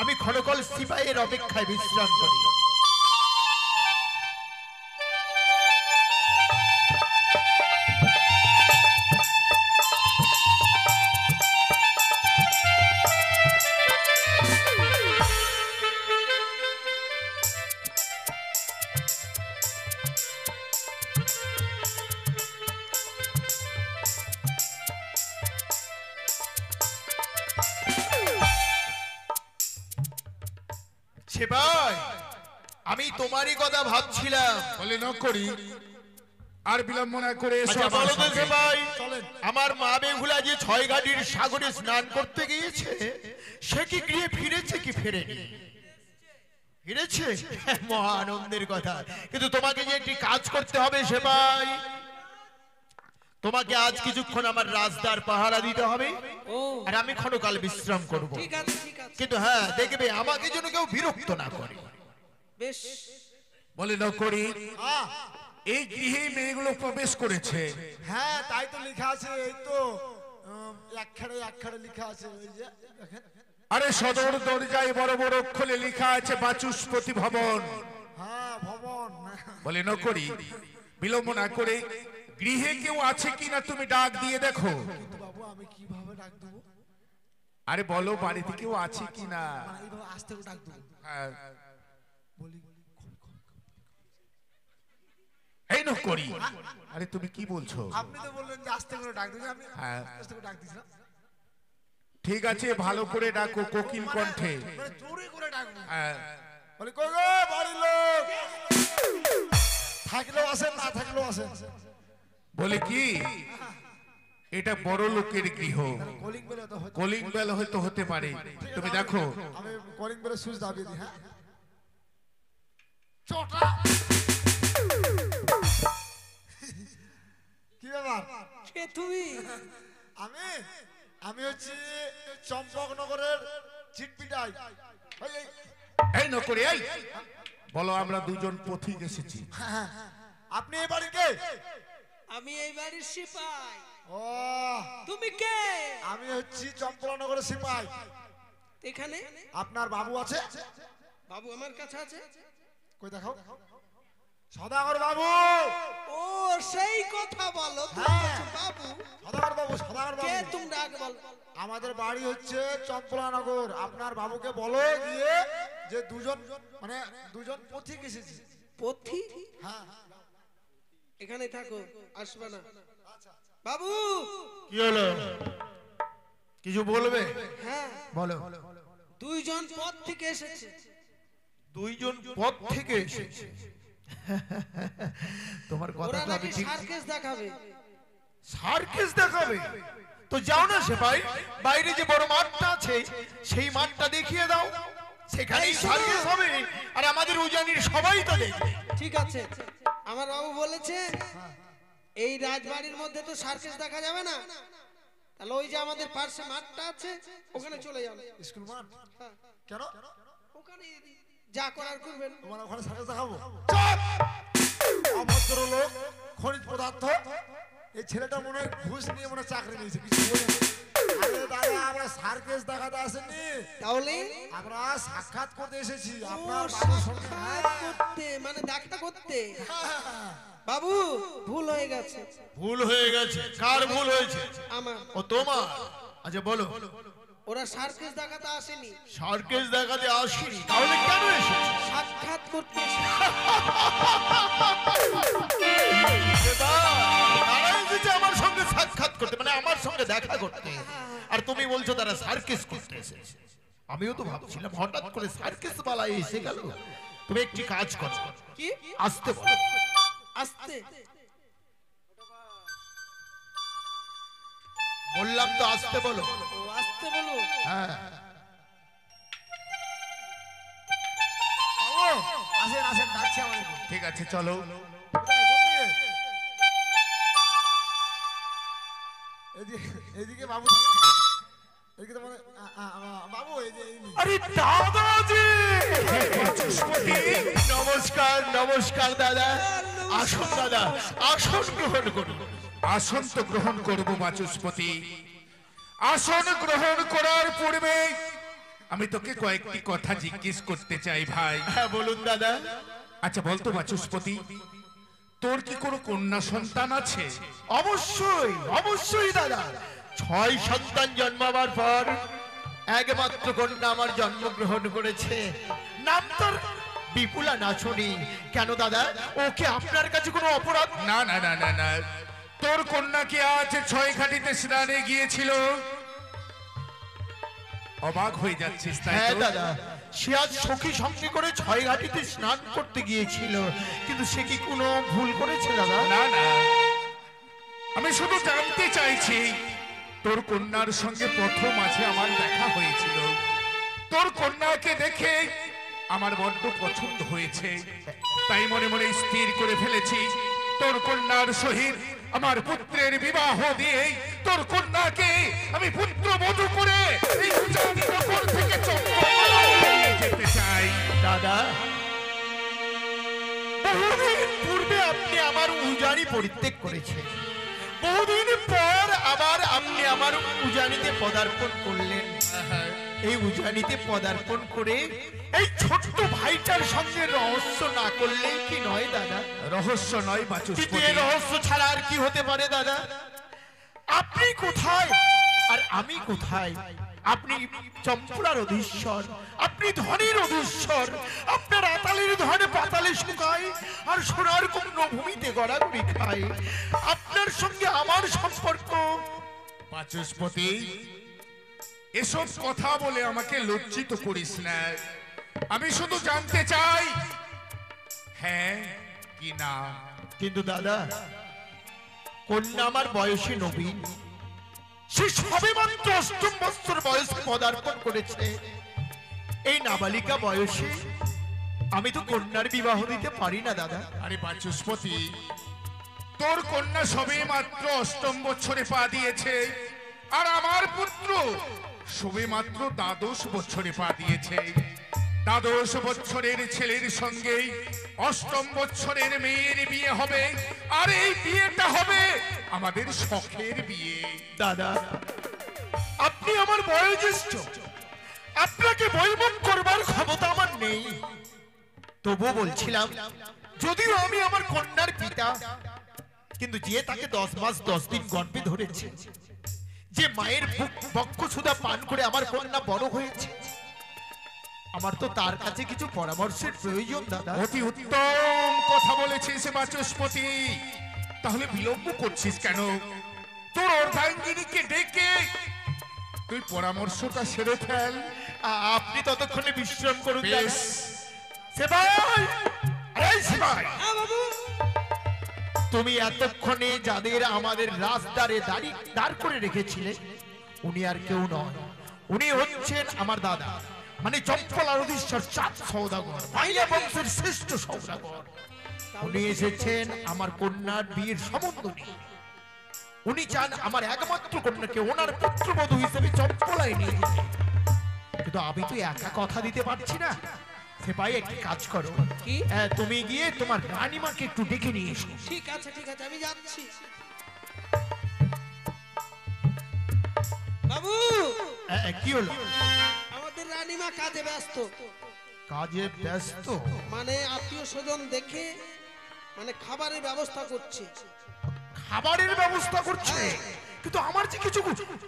আমি ক্ষণকাল সিপাইয়ের অপেক্ষায় বিশ্রাম করি। সেবাই, আমি তোমারই কথা ভাবছিলাম। বলে ন করি, আর বিলম্ব না করে এসো আচ্ছা আমার বলো তো সঙ্গে। সেবাই, চলেন। আমার মা বেহুলা যে 6 ঘাটির সাগরে স্নান করতে গিয়েছে, সে কি গৃহে ফিরেছে কি ফেরেনি? ফিরেছে? মহা আনন্দের কথা। কিন্তু তোমাকে যে একটি কাজ করতে হবে সেবাই। তোমাকে আজ কিছুক্ষণ আমার রাজদার পাহারা দিতে হবে, আর আমি ক্ষণকাল বিশ্রাম করব। ঠিক আছে ঠিক আছে, কিন্তু হ্যাঁ, দেখবে আমাকে যেন কেউ বিরক্ত না করে। বেশ। বলে ন করি, হ্যাঁ, এই গৃহে মেয়েগুলো প্রবেশ করেছে। হ্যাঁ, তাই তো লেখা আছে। এই তো এক খাড়ে লেখা আছে। ওই যে দেখেন। আরে সদর দরজায় বড় বড় অক্ষরে লেখা আছে বাচস্পতি ভবন। হ্যাঁ, ভবন। বলে ন করি, বিলম্ব না করে গৃহে কেউ আছে কিনা তুমি ডাক দিয়ে দেখো। কিন্তু বাবু, আমি কিভাবে ডাক দেবো? আরে বলো বাড়িতে কেউ আছে কিনা। মানে এইভাবে আস্তে করে ডাক দেবো? হ্যাঁ, বলি এই ন করি। আরে তুমি কি বলছো? আপনি তো বললেন যে আস্তে করে ডাক দেবো। আমি হ্যাঁ, আস্তে করে ডাক দিছিলাম। ঠিক আছে, ভালো করে ডাকো কোকিল কণ্ঠে। মানে জোরে করে ডাকবো। হ্যাঁ, বলি কই গো বাড়ির লোক, থাকলেও আসেন না থাকলেও আসেন। বলে কি এটা বড় লোকের গৃহ, কলিং বেলে তো হয়তো। কলিং বেল হয়তো হতে পারে। তুমি দেখো। আমি কলিং বেলে সুইচ দাবিয়ে দিই। হ্যাঁ, চটা। কি ব্যাপার? কে তুমি? আমি আমি হচ্ছি চম্পকনগরের চিটপিটাই। ওই, এই, এই ন করে এই বলো, আমরা দুজন পথিক এসেছি। আপনি এই বাড়ির কে? আমি এই বাড়ির সিপাই। ও, তুমি কে? আমি হচ্ছি চম্পকনগরের সিপাই। এখানে আপনার বাবু আছে? বাবু আমার কাছে আছে। কই দেখাও। সদাগর বাবু। ও সেই কথা বলো। তুমি হ্যাঁ। বলছো বাবু? সদাগর বাবু, সদাগর কে বাবু। তোমরা আগে বলো। আমাদের বাড়ি হচ্ছে চম্পলানগর। আপনার বাবুকে বলো গিয়ে যে দুজন পথিক এসেছি। পথি? হ্যাঁ, এখানে থাকো, আসবে না। বাবু। কি হলো? কিছু বলবে? হ্যাঁ, বলো। 2 জন পথ থেকে এসেছে। 2 জন পথ থেকে এসেছে। তোমার কথা ওরা তো আমি নাকি ঠিক। সার্কাস দেখাবে। সার্কাস দেখাবে? তো যাও না সেপাই, বাইরে যে বড় মাঠটা আছে সেই মাঠটা দেখিয়ে দাও। সেখানেই এই শোনো। সার্কাস হবে, আর আমাদের উজানির সবাই তো দেখবে। ঠিক আছে, আমার বাবু বলেছে এই রাজবাড়ির মধ্যে তো সার্কাস দেখা যাবে না, তাহলে ওই যে আমাদের পাশে মাঠটা আছে ওখানে চলে যাবে। স্কুল মাঠ। হ্যাঁ, কেন? ওখানে যা করার করবেন। তোমার ওখানে সার্কাস দেখাবো? চুপ! অভদ্র লোক, খনিজ পদার্থ। এই ছেলেটা মনে হয় ঘুষ নিয়ে মনে হয় চাকরি নিয়েছে, কিছু বোঝে না। আরে দাদা, আমরা সার্কাস দেখাতে আসেনি, তাহলে আমরা সাক্ষাৎ করতে এসেছি ও আপনার বাবুর সঙ্গে। সাক্ষাৎ করতে, মানে দেখা করতে। বাবু, ভুল হয়ে গেছে ভুল হয়ে গেছে? কার ভুল হয়েছে? আমার। ও তোমার? আচ্ছা বলো। ওরা সার্কাস দেখাতে আসেনি, সার্কেস দেখাতে আসেনি, তাহলে কেন এসেছে? সাক্ষাৎ করতে এসেছে। তারা এসেছে আমার সঙ্গে সাক্ষাৎ করতে, মানে আমার সঙ্গে দেখা করতে। আর তুমি বলছো তারা সার্কেস করতে এসেছে। আমিও তো ভাবছিলাম হঠাৎ করে সার্কেস বালাই এসে গেল। তুমি একটি কাজ করো, কি? আসতে বলো। আসতে? বললাম তো আসতে বলো। ও আসতে বলো। হ্যাঁ ও আসেন আসেন, ডাকছি আমাদেরকে। ঠিক আছে, চলো। কোথায়, কোন দিকে? এদিকে বাবু থাকে না? এদিকে তো মানে বাবু এই যে এই নিন। আরে দাদাজি, নমস্কার নমস্কার দাদা। আসুন দাদা, আসন গ্রহণ করুন। আসন তো গ্রহণ করবো বাচস্পতি। আসন গ্রহণ করার পূর্বে আমি তোকে কয়েকটি কথা জিজ্ঞেস করতে চাই ভাই। হ্যাঁ বলুন দাদা। আচ্ছা বলতো বাচস্পতি, তোর কি কোনো কন্যা সন্তান আছে? অবশ্যই অবশ্যই দাদা, 6 সন্তান জন্মাবার পর একমাত্র কন্যা আমার জন্মগ্রহণ করেছে। নাম তার বিপুলা নাচনি। কেন দাদা, ওকে আপনার কাছে কোনো অপরাধ? না না না না না, তোর কন্যাকে আজ 6 ঘাটিতে স্নানে গিয়েছিল। অবাক হয়ে যাচ্ছিস তাই হ্যাঁ তো? দাদা, সে আজ সখী সঙ্গে করে 6 ঘাটিতে স্নান করতে গিয়েছিল। কিন্তু সে কি কোনো ভুল করেছে দাদা? না না, আমি শুধু জানতে চাইছি, তোর কন্যার সঙ্গে প্রথম মাঝে আমার দেখা হয়েছিল। তোর কন্যাকে দেখে আমার বড্ড পছন্দ হয়েছে, তাই মনে মনে স্থির করে ফেলেছি তোর কন্যার সহিত আমার পুত্রের বিবাহ দিয়ে তোর কন্যাকে আমি পুত্র বধূ করে এই উজানিনগর থেকে চম্পারণ নিয়ে যেতে চাই। দাদা, বহুদিন পূর্বে আপনি আমার উজানি পরিত্যাগ করেছেন। বহুদিন পর আবার আপনি আমার উজানিতে পদার্পণ করলেন। এই উজানিতে পদার্পণ করে এই ছোট্ট ভাইটার সঙ্গে রহস্য না করলে কি নয় দাদা? রহস্য নয় কিন্তু বাচস্পতি, এই রহস্য ছাড়া আর কি হতে পারে দাদা? আপনি কোথায় আর আমি কোথায়? আপনি চম্পুরার অধীশ্বর, আপনি ধনের অধীশ্বর। আপনার আতালের ধনে পাতালে শুকায় আর সোনার কুম্ভ ভূমিতে গড়াগড়ি খায়। আপনার সঙ্গে আমার সম্পর্ক। বাচস্পতি, এসব কথা বলে আমাকে লজ্জিত করিস না। আমি শুধু জানতে চাই হ্যাঁ কি না। কিন্তু দাদা, কন্যা আমার বয়সে নবীন। সে সবে মাত্র 8ম বছর বয়সে পদার্পণ করেছে। এই নাবালিকা বয়সে আমি তো কন্যার বিবাহ দিতে পারি না দাদা। আরে বাচস্পতি, তোর কন্যা সবে মাত্র 8ম বছরে পা দিয়েছে, আর আমার পুত্র সবে মাত্র 12 বছরে পা দিয়েছে। 12 বছরের ছেলের সঙ্গে 8ম বছরের মেয়ের বিয়ে হবে, আর এই বিয়েটা হবে আমাদের শখের বিয়ে। দাদা, আপনি আমার বয়োজ্যেষ্ঠ, আপনাকে বৈমুখ করবার ক্ষমতা আমার নেই। তবুও বলছিলাম, যদিও আমি আমার কন্যার পিতা, কিন্তু যে তাকে 10 মাস 10 দিন গর্ভে ধরেছে, যে মায়ের বক্ষ সুধা পান করে আমার কন্যা বড় হয়েছে, আমার তো তার কাছে কিছু পরামর্শের প্রয়োজন দাদা। অতি উত্তম কথা বলেছিস বাচস্পতি। তাহলে বিলম্ব করছিস কেন? তোর অর্ধাঙ্গিনীকে ডেকে তুই পরামর্শটা সেরে ফেল। আপনি ততক্ষণে বিশ্রাম করুন দাদা। বেশ। সেবাই, এই সেবাই, হ্যাঁ বাবু। তুমি এতক্ষণে যাদের আমাদের রাস্তারে দাঁড় করে রেখেছিলে, উনি আর কেউ নয়, উনি হচ্ছেন আমার দাদা, মানে চম্পলার অধীশ্বর 7 সওদাগর, মাইলা বংশের শ্রেষ্ঠ সওদাগর। উনি এসেছেন আমার কন্যার বিয়ের সম্বন্ধ নিয়ে। উনি চান আমার একমাত্র কন্যাকে ওনার পুত্রবধূ হিসেবে চম্পলায় নিয়ে যেতে। কিন্তু আমি তো একা কথা দিতে পারছি না। সেপাই একটি কাজ করো, কি? তুমি গিয়ে তোমার রানীমাকে একটু ডেকে নিয়ে এসো। ঠিক আছে ঠিক আছে, আমি যাচ্ছি। বাবু, কি হলো? আমাদের রানীমা কাজে ব্যস্ত, কাজে ব্যস্ত? মানে আত্মীয় স্বজন দেখে মানে খাবারের ব্যবস্থা করছে। খাবারের ব্যবস্থা করছে? কিন্তু আমার যে কিছু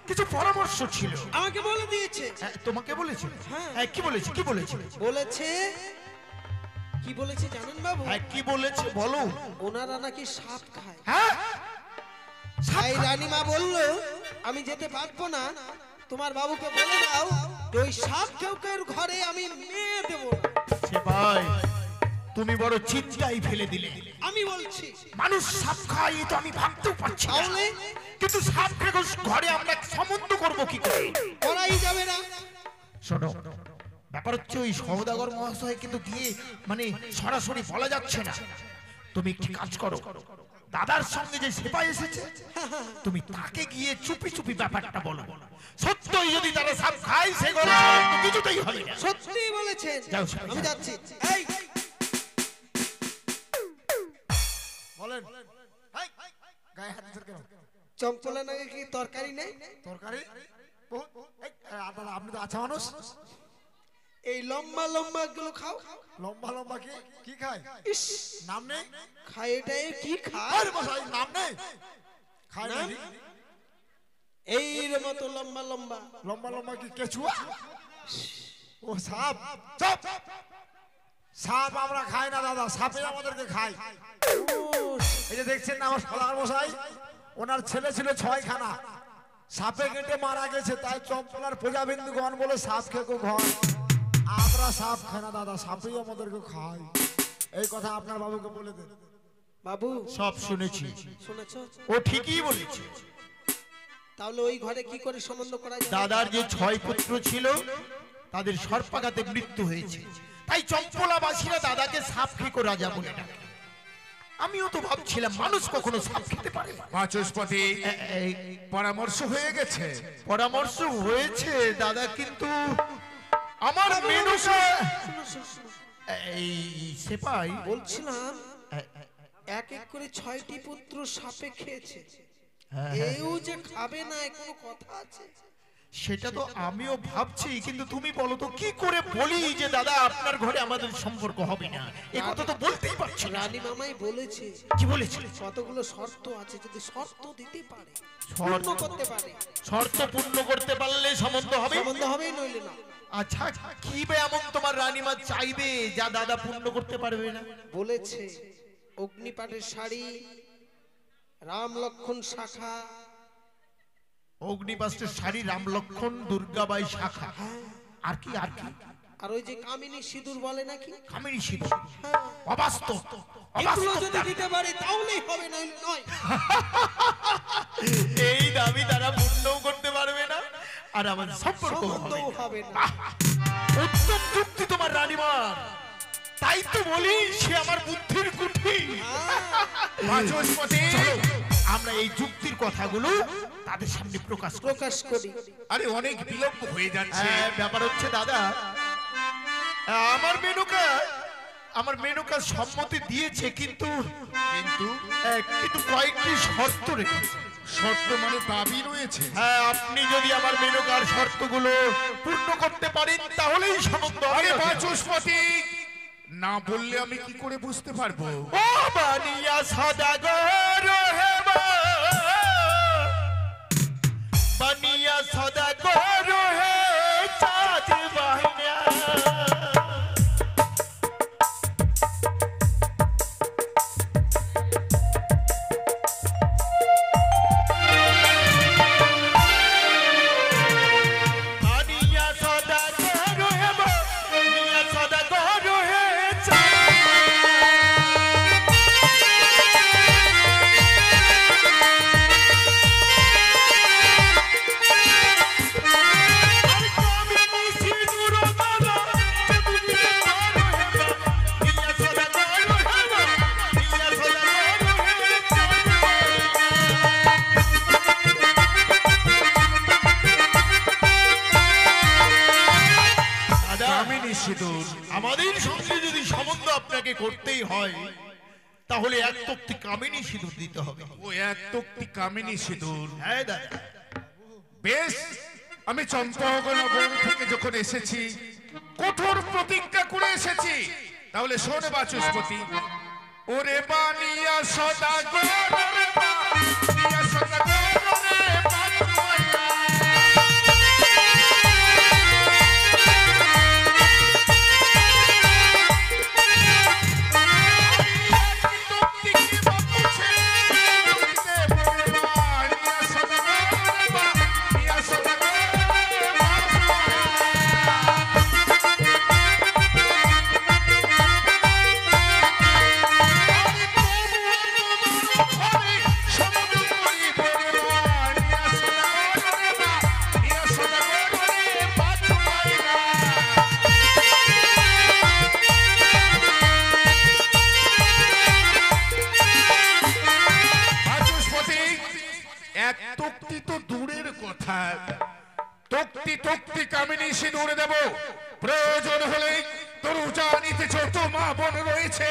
কিছু পরামর্শ ছিল। আমাকে বলে দিয়েছে। তোমাকে বলেছে? হ্যাঁ। কি বলেছে? কি বলেছে? বলেছে কি বলেছে জানেন বাবু? কি বলেছে বলো। ওনারা নাকি সাপ খায়। হ্যাঁ, তাই রানীমা বলল আমি যেতে পারবো না, তোমার বাবুকে বলে দাও ওই সাপ কেউ ঘরে আমি মেয়ে দেব না। সে ভাই, তুমি বড় চিন্তাই ফেলে দিলে। আমি বলছি মানুষ সাপ খায় তো আমি ভাবতেও পারছি না। তাহলে কিন্তু সাপ খেয়ে ঘরে আমরা সম্বন্ধ করবো কি করে? করাই যাবে না। শোনো, ব্যাপার হচ্ছে ওই সওদাগর মহাশয় কিন্তু গিয়ে মানে সরাসরি বলা যাচ্ছে না। তুমি একটি কাজ করো, দাদার সঙ্গে যে সেপাই এসেছে তুমি তাকে গিয়ে চুপি চুপি ব্যাপারটা বলো। সত্যই যদি তারা সাপ খায় সে ঘরে কিছুতেই হবে না। সত্যি বলেছেন। যাও, আমি যাচ্ছি। এই বলেন এই, গায়ে হাত দিচ্ছেন কেন? চম্পলা নাকি কি তরকারি নেই? তরকারি এই, দাদা আপনি তো আচ্ছা মানুষ, এই লম্বা লম্বা গুলো খাও। লম্বা লম্বা কি কি খায়? ইস, নাম নেই? খায় এটাই কি খায়? আরে মশাই নাম নেই, খায় না? নাম? এই মতো লম্বা লম্বা। লম্বা লম্বা কি কেচুয়া? ও সাপ। চুপ! সাপ আমরা খাই না দাদা, সাপে আমাদেরকে খায়। ও, এই যে দেখছেন না আমার সলার মশাই, ওনার ছেলে ছিল 6 খানা, সাপে কেটে মারা গেছে। তাই চম্পলার প্রজাবিন্দুগণ বলে সাপ খেকো ঘর। আমরা সাপ খাই না দাদা, সাপেই আমাদেরকে খায়। এই কথা আপনার বাবুকে বলে দেন। বাবু সব শুনেছি, শুনেছো? ও ঠিকই বলেছে। তাহলে ওই ঘরে কি করে সম্বন্ধ করা যায়? দাদার যে 6 পুত্র ছিল তাদের সর্পাঘাতে মৃত্যু হয়েছে। তাই চম্পলাবাসীরা দাদাকে সাপ খেকো রাজা বলে ডাকে। আমিও তো ভাবছিলাম মানুষ কখনো সাপ খেতে পারে? বাচস্পতি এই পরামর্শ হয়ে গেছে। পরামর্শ হয়েছে দাদা, কিন্তু আমার মেনুকা এই সেপাই বলছিলাম এক এক করে 6টি পুত্র সাপে খেয়েছে, এও যে খাবে না এ কোনো কথা আছে? সেটা তো আমিও ভাবছি, কিন্তু তুমি বলো তো কি করে বলি যে দাদা আপনার ঘরে আমাদের সম্পর্ক হবে না? এই কথা তো বলতেই পারছি না। রানী মামাই বলেছে। কি বলেছে? কতগুলো শর্ত আছে, যদি শর্ত দিতে পারে, শর্ত পূর্ণ করতে পারে, শর্ত পূর্ণ করতে পারলে সম্বন্ধ হবে। সম্বন্ধ হবেই, নইলে না। আচ্ছা, কি বে এমন তোমার রানীমা চাইবে যা দাদা পূর্ণ করতে পারবে না? বলেছে অগ্নিপাটের শাড়ি, রাম লক্ষণ শাখা, অগ্নিবাস্ত্রের শাড়ি, রাম লক্ষণ, দুর্গাবাই শাখা, আর কি আর কি? আর ওই যে কামিনী সিঁদুর বলে নাকি, কামিনী সিঁদুর। হ্যাঁ, অবাস্তব, এগুলো অবাস্তব যদি দাবি। দিতে পারে তাহলেই হবে, নইলে নয়। এই দাবি তারা পূর্ণও করতে পারবে না আর আমার সম্পর্ক সম্বন্ধও হবে না। উত্তম যুক্তি তোমার রানীমার, তাই তো বলি সে আমার বুদ্ধির কুঠি। বাচস্পতি চলো আমরা এই যুক্তির কথাগুলো তাদের সামনে প্রকাশ করি। প্রকাশ করি। আরে অনেক বিলম্ব হয়ে যাচ্ছে। ব্যাপার হচ্ছে দাদা, আমার মেনুকা সম্মতি দিয়েছে, কিন্তু কিন্তু কিন্তু কয়েকটি শর্ত রেখেছে। শর্ত মানে দাবি রয়েছে। হ্যাঁ, আপনি যদি আমার মেনুকার শর্তগুলো পূর্ণ করতে পারেন তাহলেই সম্বন্ধ হবে। আরে বাচস্পতি না বললে আমি কি করে বুঝতে পারবো? ও বানিয়া সদাগর হে বানিয়া সদাগর হে চাঁদ বাহিনা। আমাদের সঙ্গে যদি সম্বন্ধ আপনাকে করতেই হয় তাহলে এক তক্তি কামিনী সিঁদুর দিতে হবে। ও এক তক্তি কামিনী সিঁদুর। হ্যাঁ দাদা, বেশ, আমি চম্পকনগর থেকে যখন এসেছি কঠোর প্রতিজ্ঞা করে এসেছি। তাহলে শোন বাচস্পতি, ওরে বানিয়া সদাগর রে বানিয়া সদাগর রে এক তক্তি তো দূরের কথা, তক্তি তক্তি কামিনী সিঁদুর দেব। প্রয়োজন হলে তোর উজানিতে যত মা বোন রয়েছে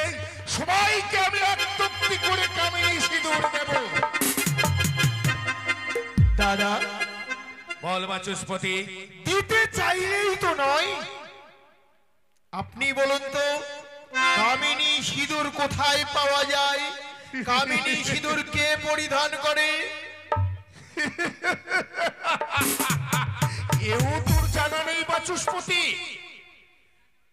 সবাইকে আমি এক তক্তি করে কামিনী সিঁদুর দেব। দাদা বল বাচস্পতি। দিতে চাইলেই তো নয়, আপনি বলুন তো কামিনী সিঁদুর কোথায় পাওয়া যায়? কামিনী সিঁদুর কে পরিধান করে? এও তোর জানা নেই বাচস্পতি?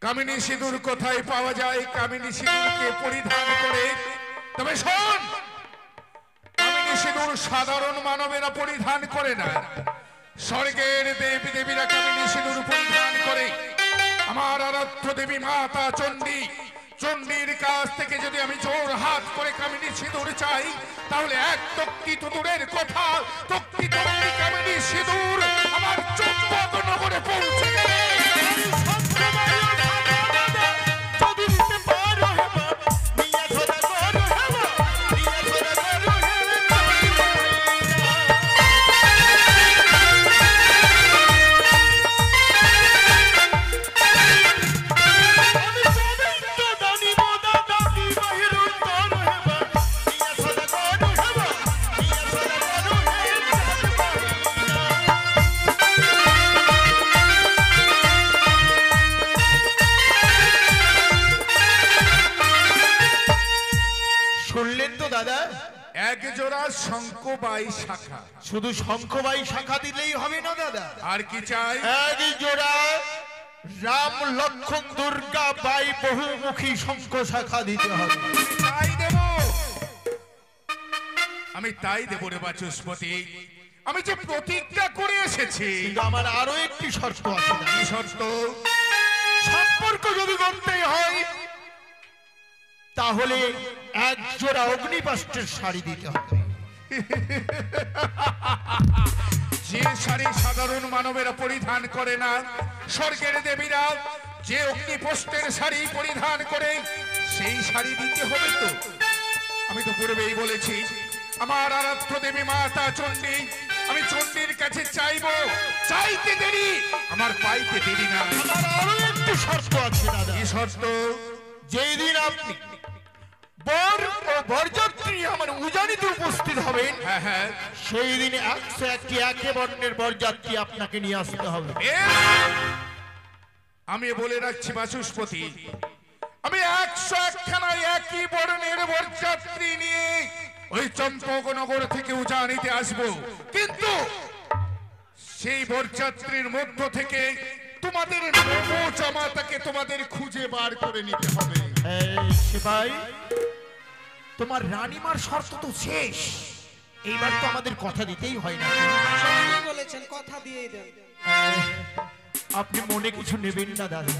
কামিনী সিঁদুর কোথায় পাওয়া যায়, কামিনী সিঁদুরকে পরিধান করে? তবে শোন, কামিনী সিঁদুর সাধারণ মানবেরা পরিধান করে না, স্বর্গের দেব দেবীরা কামিনী সিঁদুর পরিধান করে। আমার আরাধ্য দেবী মাতা চণ্ডী, চণ্ডীর কাছ থেকে যদি আমি জোর হাত করে কামিনী সিঁদুর চাই, তাহলে এক তক্তি তুতুরের কথা, তক্তি তক্তি কামিনী সিঁদুর আমার চম্পক নগরে পৌঁছে যাবে। যদি দিতে পারো হেবা, মিয়া খোদা করো হেবা, মিয়া খোদা করো হেবা। আমি গোবিন্দ দানি মোদা দানি বাহিরুন করো হেবা, মিয়া খোদা করো হেবা, মিয়া খোদা করো হেবা। শুনলেন তো দাদা? এক জোড়া শঙ্খবাই শাখা। শুধু শঙ্খবাই শাখা দিলেই হবে না দাদা, আর কি চাই? এক জোড়া রাম লক্ষণ দুর্গা বাই বহুমুখী শঙ্খ শাখা দিতে হবে। তাই দেব, আমি তাই দেব রে বাচস্পতি। আমি যে প্রতিজ্ঞা করে এসেছি। কিন্তু আমার আরো একটি শর্ত আছে দাদা। কি শর্ত? সম্পর্ক যদি গড়তেই হয় তাহলে এক জোড়া অগ্নিপাস্টের শাড়ি দিতে হবে। যে শাড়ি সাধারণ মানবেরা পরিধান করে না, স্বর্গের দেবীরা যে অগ্নিপোষ্টের শাড়ি পরিধান করে, সেই শাড়ি দিতে হবে তো। আমি তো পূর্বেই বলেছি, আমার আরাধ্য দেবী মাতা চণ্ডী, আমি চণ্ডীর কাছে চাইবো, চাইতে দেরি আমার পাইতে দেরি না। আমার আরো একটি শর্ত আছে দাদা। কি শর্ত? যেই দিন আপনি বর ও বরযাত্রী আমার উজানিতে উপস্থিত হবেন, হ্যাঁ হ্যাঁ, সেই দিন 101টি একে বর্ণের বরযাত্রী আপনাকে নিয়ে আসতে হবে। আমি বলে রাখছি বাচস্পতি, আমি 101 খানায় একই বর্ণের বরযাত্রী নিয়ে ওই চম্পকনগর থেকে উজানিতে আসব, কিন্তু সেই বরযাত্রীর মধ্য থেকে তোমাদের নবজামাতাকে তোমাদের খুঁজে বার করে নিতে হবে। এই সিপাই, তোমার রানীমার শর্ত তো শেষ, এইবার তো আমাদের কথা দিতেই হয় না। সত্যি বলেছেন, কথা দিয়েই দেন। আপনি মনে কিছু নেবেন না দাদা।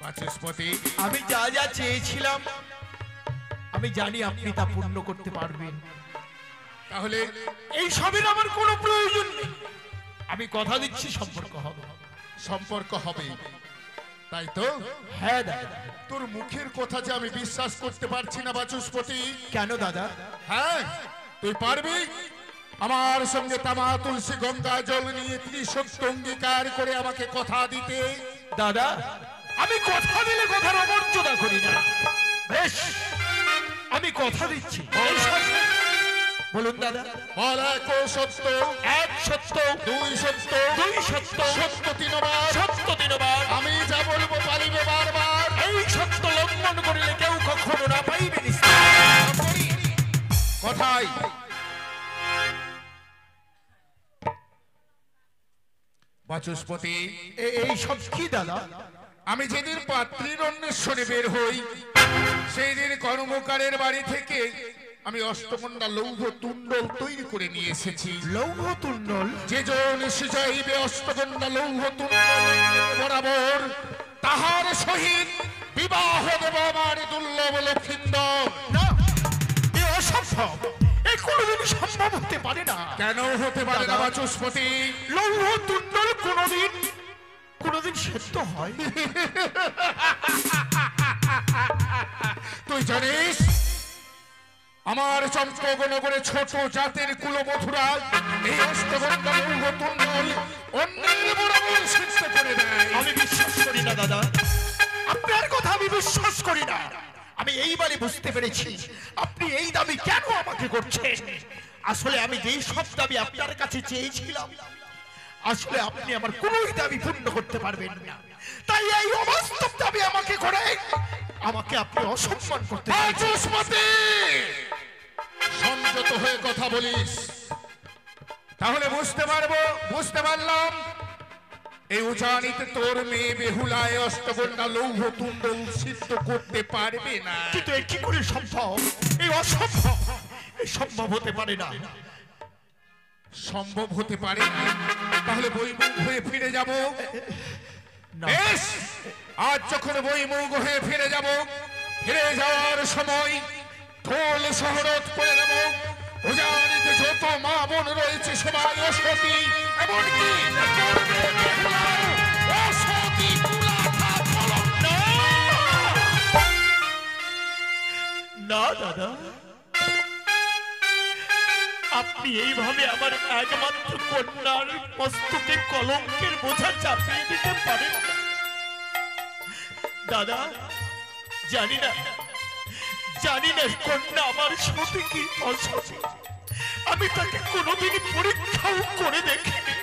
বাচস্পতি, আমি যা যা চেয়েছিলাম আমি জানি আপনি তা পূর্ণ করতে পারবেন। তাহলে এই সবের আমার কোনো প্রয়োজন নেই, আমি কথা দিচ্ছি সম্পর্ক হবে। সম্পর্ক হবে, তাই তো? হ্যাঁ দাদা। তোর মুখের কথা যে আমি বিশ্বাস করতে পারছি না বাচস্পতি। কেন দাদা? হ্যাঁ, তুই পারবি আমার সঙ্গে তামা তুলসী গঙ্গা জল নিয়ে ত্রিশক্ত অঙ্গীকার করে আমাকে কথা দিতে? দাদা, আমি কথা দিলে কথার অমর্যাদা করি না। বেশ, আমি কথা দিচ্ছি। বলুন দাদা। বল এক সত্য, এক সত্য, দুই সত্য, দুই সত্য, সত্য তিনবার, সত্য তিনবার। আমি যা বলবো পারিবে বারবার। এই সত্য লঙ্ঘন করিলে কেউ কখনো না পাইবে নিস্তার। কথাই বাচস্পতি, এই সব কি দাদা? আমি যেদিন পাত্রীর অন্বেষণে বের হই, সেই দিন কর্মকারের বাড়ি থেকে আমি অষ্টমন্ডা লৌহ তুণ্ডল তৈরি করে নিয়ে এসেছি। লৌহ তুণ্ডল? যে জন এসে যাইবে অষ্টমন্ডা লৌহ তুণ্ডল বরাবর, তাহার সহিত বিবাহ দেব আমার দুর্লভ লক্ষিন্দর। না, এ অসম্ভব, এ কোনোদিন সম্ভব হতে পারে না। কেন হতে পারে না বাচস্পতি? লৌহ তুণ্ডল কোনোদিন সেদ্ধ হয়? তুই জানিস আমার চম্পকনগরে ছোট জাতের কুলবধূরা এই অষ্টগন্ধা লৌহতুণ্ডল অন্যের বরাবর সিদ্ধ করে দেয়। আমি বিশ্বাস করি না দাদা, আপনার কথা আমি বিশ্বাস করি না। আমি এইবারে বুঝতে পেরেছি আপনি এই দাবি কেন আমাকে করছেন। আসলে আমি যেই সব দাবি আপনার কাছে চেয়েছিলাম, আসলে আপনি আমার কোনো দাবি পূর্ণ করতে পারবেন না। তাই এই অবাস্তব দাবি আমাকে করে আমাকে আপনি অসম্মান করতে চুষ্মতি, সংযত হয়ে কথা বলিস, তাহলে বুঝতে পারলাম এই উজানিতে তোর মেয়ে বেহুলায় অষ্টগন্ধা লৌহতুণ্ডল সিদ্ধ করতে পারবে না। কিন্তু এ কি করে সম্ভব? এই অসম্ভব, এই সম্ভব হতে পারে না। সম্ভব হতে পারে না, তাহলে বইমুখ হয়ে ফিরে যাব। বেশ, আজ যখন বইমুখ হয়ে ফিরে যাব, ফিরে যাওয়ার সময় ঢোল শহরত করে নেব। উজানিতে যত মা বোন রয়েছে সবাই অসতী, এমনকি অসতী কুলাখা ফলক না। না দাদা, আপনি এইভাবে আমার একমাত্র কন্যার মস্তকে কলঙ্কের বোঝা চাপিয়ে দিতে পারেন না। দাদা, জানি না কন্যা আমার সতী কি অসতী, আমি তাকে কোনোদিন পরীক্ষাও করে দেখিনি।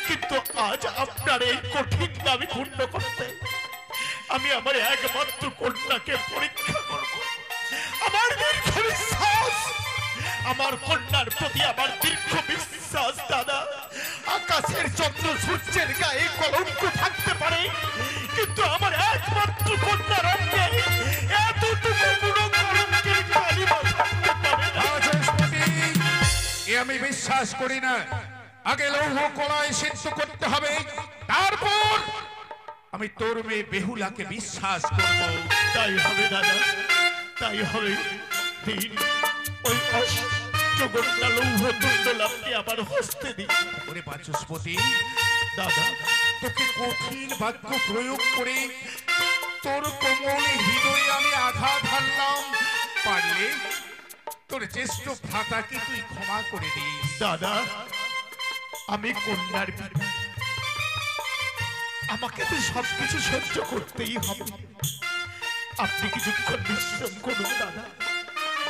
কিন্তু আজ আপনার এই কঠিন দাবি পূর্ণ করতে আমি আমার একমাত্র কন্যাকে পরীক্ষা করব। আমার দীর্ঘ বিশ্বাস, আমার কন্যার প্রতি আমার দীর্ঘ বিশ্বাস। দাদা, আকাশের চন্দ্র সূর্যের গায়ে কলঙ্ক থাকতে পারে, কিন্তু আমার একমাত্র কন্যার অঙ্গে এতটুকু কোনো কলঙ্কের কালিমা থাকতে পারে না। এ আমি বিশ্বাস করি না। আগে লৌহ কলায় সিদ্ধ করতে হবে, তারপর আমি তোর মেয়ে বেহুলাকে বিশ্বাস করব। তাই হবে দাদা, তাই হবে। দিন ওই অষ্টগন্ধা লৌহতুণ্ডল আপনি আমার হস্তে দিন। ওরে বাচস্পতি, দাদা, তোকে কঠিন বাক্য প্রয়োগ করে তোর কোমল হৃদয়ে আমি আঘাত হানলাম। পারলে তোর জ্যেষ্ঠ ভ্রাতাকে তুই ক্ষমা করে দিস। দাদা, আমি কন্যার পিতা, আমাকে তো সবকিছু সহ্য করতেই হবে। আপনি কিছুক্ষণ বিশ্রাম করুন দাদা।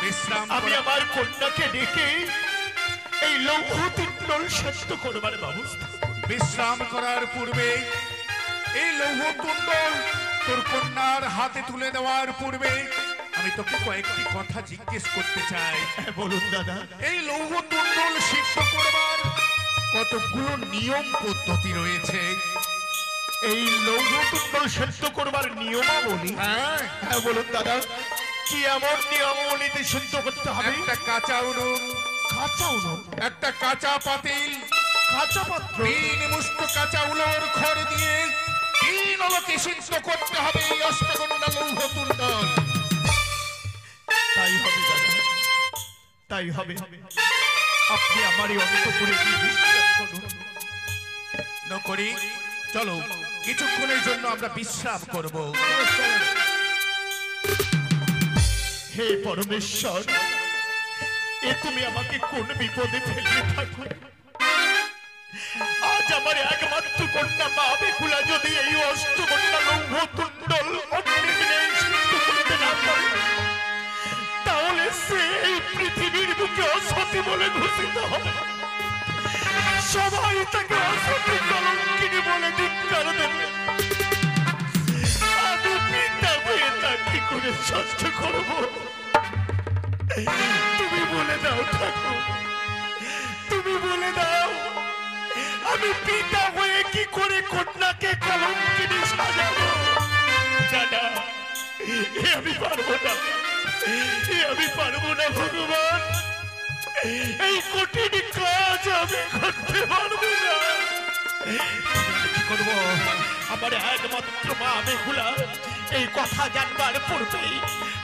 বিশ্রাম আমি করা- আমার কন্যাকে ডেকে এই লৌহতুণ্ডল সেদ্ধ করবার ব্যবস্থা করি। বিশ্রাম করার পূর্বে এই লৌহতুণ্ডল তোর কন্যার হাতে তুলে দেওয়ার পূর্বে আমি তোকে কয়েকটি কথা জিজ্ঞেস করতে চাই। হ্যাঁ, বলুন দাদা। এই লৌহতুণ্ডল সিদ্ধ করবার কতগুলো নিয়ম পদ্ধতি রয়েছে? এই লৌহতুণ্ডল সেদ্ধ করবার নিয়মাবলী? হ্যাঁ, হ্যাঁ, বলুন দাদা। কি এমন নিয়মাবলীতে সিদ্ধ করতে হবে? একটা কাঁচা উনুন, কাঁচা উনুন, একটা কাঁচা পাতিল, কাঁচা পাত্র, 3 মুষ্ট কাঁচা উলোর খড় দিয়ে 3 আলোকে সিদ্ধ করতে হবে এই অষ্টগন্ধা লৌহতুণ্ডল। তাই হবে দাদা, তাই হবে। আপনি আমার এই অন্তঃপুরে গিয়ে বিশ্বাস করুন। নকরি, চলো কিছুক্ষণের জন্য আমরা বিশ্রাম করব। হে পরমেশ্বর, এ তুমি আমাকে কোন বিপদে ফেললে ঠাকুর? আজ আমার একমাত্র কন্যা মা বেহুলা যদি এই অষ্টগন্ধা লৌহতুণ্ডল অগ্নিগ্নে সিদ্ধ করতে না পারে, তাহলে সে এই পৃথিবীর বুকে অসতী বলে ঘোষিত হবে। সবাই তাকে অসতী কলঙ্কিনী বলে ধিক্কার দেবে। আমি পিতা হয়ে তা কি করে সহ্য করব? তুমি বলে দাও ঠাকুর, তুমি বলে দাও, আমি পিতা হয়ে কি করে কন্যাকে কলঙ্কিনী সাজাবো? দাদা, এ আমি পারবো না, এ আমি পারবো না ভগবান। এই কঠিন কাজ আমি করতে পারবো না। কি করবো? আমার একমাত্র মা বেহুলা এই কথা জানবার পূর্বেই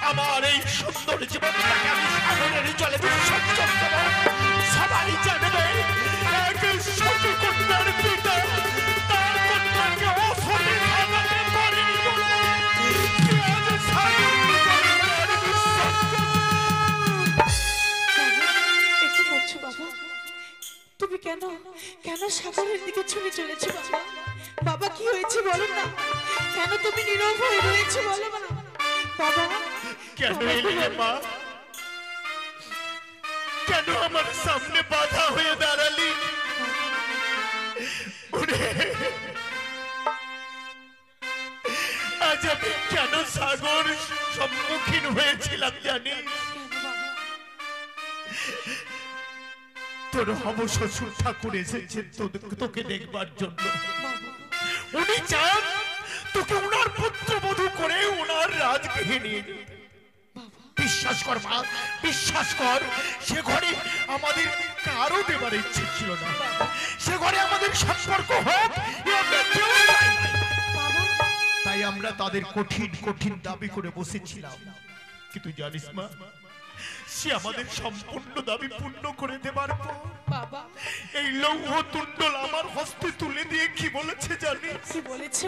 আমার এই সুন্দর জীবনটাকে আমি সাগরের জলে বিসর্জন দেব। সবাই জানবে এক সতী কন্যার পিতা তার কন্যাকে অসতী সাজাতে পারেনি বলে সে আজ সাগরের জলে বিসর্জন তুমি কেন কেন সাগরের দিকে ছুটে চলেছো বাবা? বাবা কি হয়েছে বলো না, কেন তুমি নীরব হয়ে রয়েছো বলো না বাবা? কেন এলি রে মা? কেন আমার সামনে বাধা হয়ে দাঁড়ালি? ওরে, আজ আমি কেন সাগর সম্মুখীন হয়েছিলাম জানিস? তোর হব শ্বশুর ঠাকুর এসেছেন তোকে দেখবার জন্য। উনি চান তোকে ওনার পুত্রবধূ করে ওনার রাজগৃহে নিয়ে যেতে। বিশ্বাস কর মা, বিশ্বাস কর, সে ঘরে আমাদের কারো দেবার ইচ্ছে ছিল না। সে ঘরে আমাদের সম্পর্ক হোক তাই আমরা তাদের কঠিন কঠিন দাবি করে বসেছিলাম। কিন্তু জানিস মা, সে আমাদের সম্পূর্ণ দাবি পূর্ণ করে দেবার পর বাবা এই লৌহ তুণ্ডল আমার হস্তে তুলে দিয়ে কি বলেছে জানিস? কি বলেছে?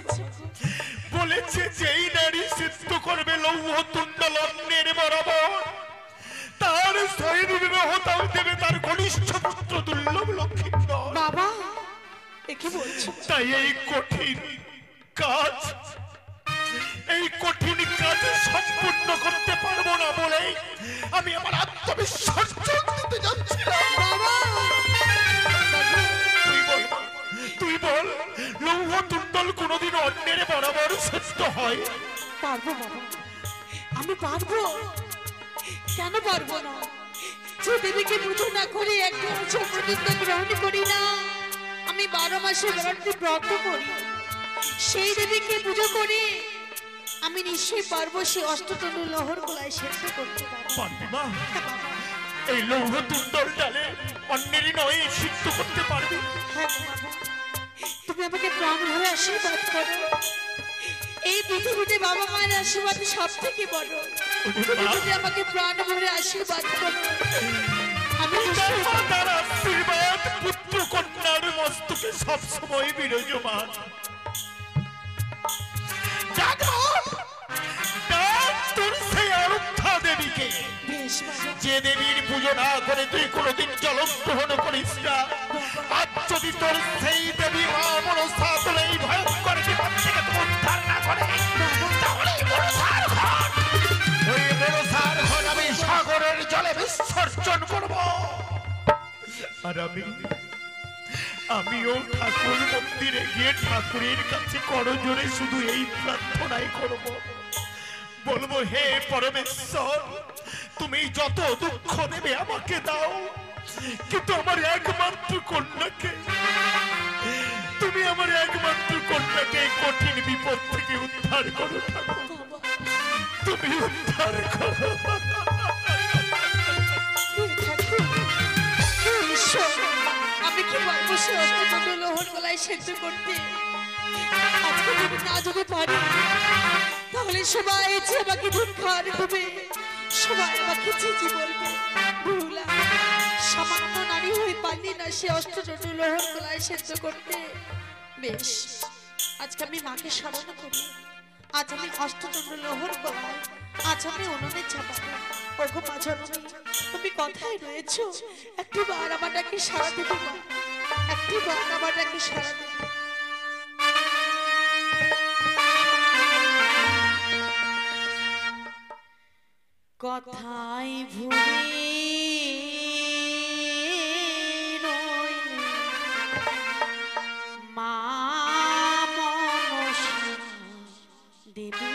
বলেছে যেই নারী সিদ্ধ করবে লৌহ তুণ্ডল অন্যের বরাবর, তার শরীর বিবাহ তাও দেবে তার ঘনিষ্ঠ পুত্র দুর্লভ লক্ষ্মীন্দর। বাবা এ কি বলছো? তাই এই কঠিন কাজ সম্পূর্ণ করতে পারবো না বলে আমি আমার আত্মবিশ্বাস দিতে যাচ্ছিলাম। তুই বল, লৌহ তুণ্ডল কোনোদিন অন্যের বরাবর শ্রেষ্ঠ হয়? পারবো বাবা, আমি পারবো। কেন পারবো না? যে দেবীকে পুজো না করে একটা পর্যন্ত গ্রহণ করি না, আমি 12 মাসে ব্রত করি, সেই দেবীকে পুজো করে আমি নিশ্চয়ই পারবো সে অষ্টতনু লহর গোলায় সেদ্ধ করতে পারবি মা? এই লৌহ তুণ্ডল ডালে অন্যেরই নয় সিদ্ধ করতে পারবি? হ্যাঁ বাবা, তুমি আমাকে প্রাণ ভরে আশীর্বাদ করো। এই পৃথিবীতে বাবা মায়ের আশীর্বাদ সব থেকে বড়। তুমি যদি আমাকে প্রাণ ভরে আশীর্বাদ করো, আমি তার আশীর্বাদ পুত্র কন্যার মস্তকে সবসময় বিরাজমান। যে দেবীর পুজো না করে তুই কোনোদিন জলম গ্রহণ করিস না, আজ যদি তোর সেই দেবী মা মনসা তোর এই ভয়ঙ্কর বিপদ থেকে উদ্ধার না করে, তাহলে ওই মনসার ঘর আমি সাগরের জলে বিসর্জন করব। আর আমিও ঠাকুর মন্দিরে গিয়ে ঠাকুরের কাছে করজোড়ে শুধু এই প্রার্থনাই করব, বলবো হে পরমেশ্বর, তুমি যত দুঃখ দেবে আমাকে দাও, কিন্তু আমার একমাত্র কন্যাকে, তুমি আমার একমাত্র কন্যাকে কঠিন বিপদ থেকে উদ্ধার করো ঠাকুর, তুমি উদ্ধার করো। আমি কি পারবো সে অষ্টতনু লহর গলায় সেদ্ধ করতে? আজকে যদি না যদি পারি, তাহলে সবাই যে আমাকে ধিক্কার দেবে, সবাই আমাকে চিঠি বলবে, ভুলা সামান্য নারী হয়ে পারলি না সে অষ্টতনু লহর গলায় সেদ্ধ করতে। বেশ, আজকে আমি মাকে স্মরণ করি, আজ আমি অষ্টতনু লহর গলায়, আজ আমি উনুনে চাপাবো। ওগো মা জননী, তুমি কথায় রয়েছো, একটি বার আমার ডাকে সাড়া দেবে মা, একটি বার আমার ডাকে সাড়া দেবে। কথায় ভুলে রইলে মা মনসা দেবী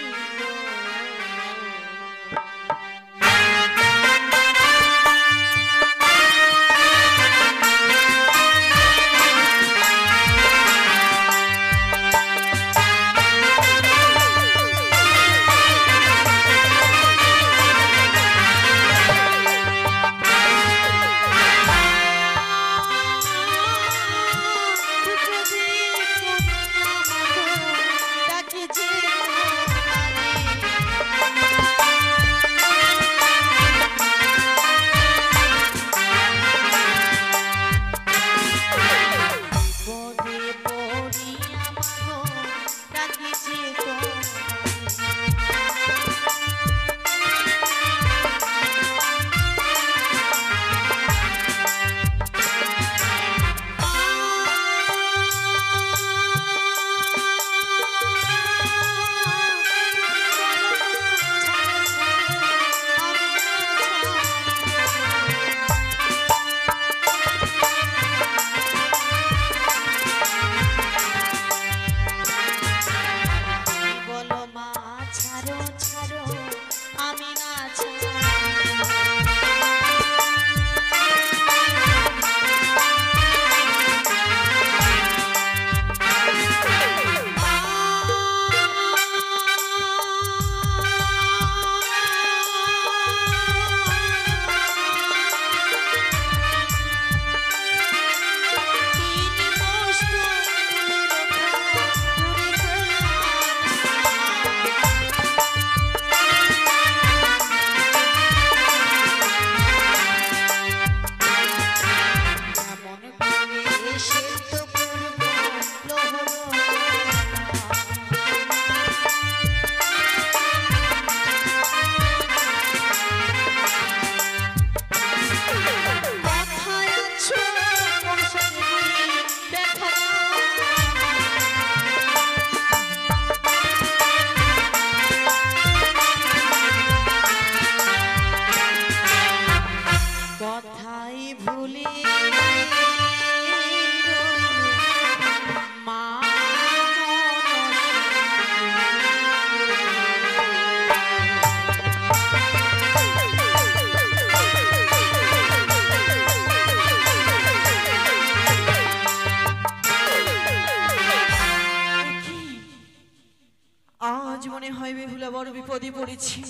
বেহুলা বড় বিপদে পড়েছি,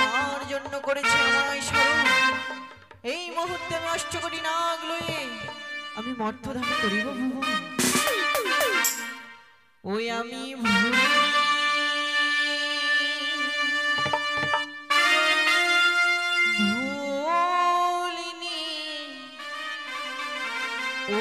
তার জন্য করেছে আমায় স্মরণ। এই মুহূর্তে আমি অষ্টকোটি নাগ লয়ে আমি মর্তধাম করিব ভুবন। ওই আমি ভুলিনি ও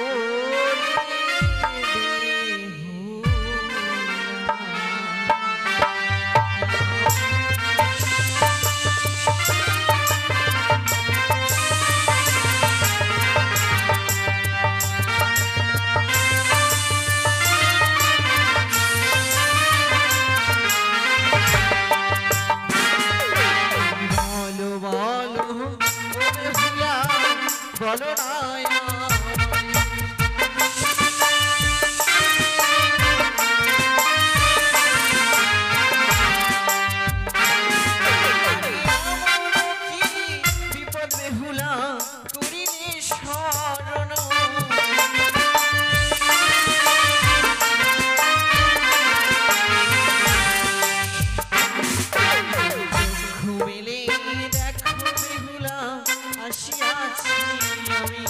বলো না বিপদ বেহুলা করিনি স্মরণ। ঘুমিলে দেখো বেহুলা আসিয়াছি আমি।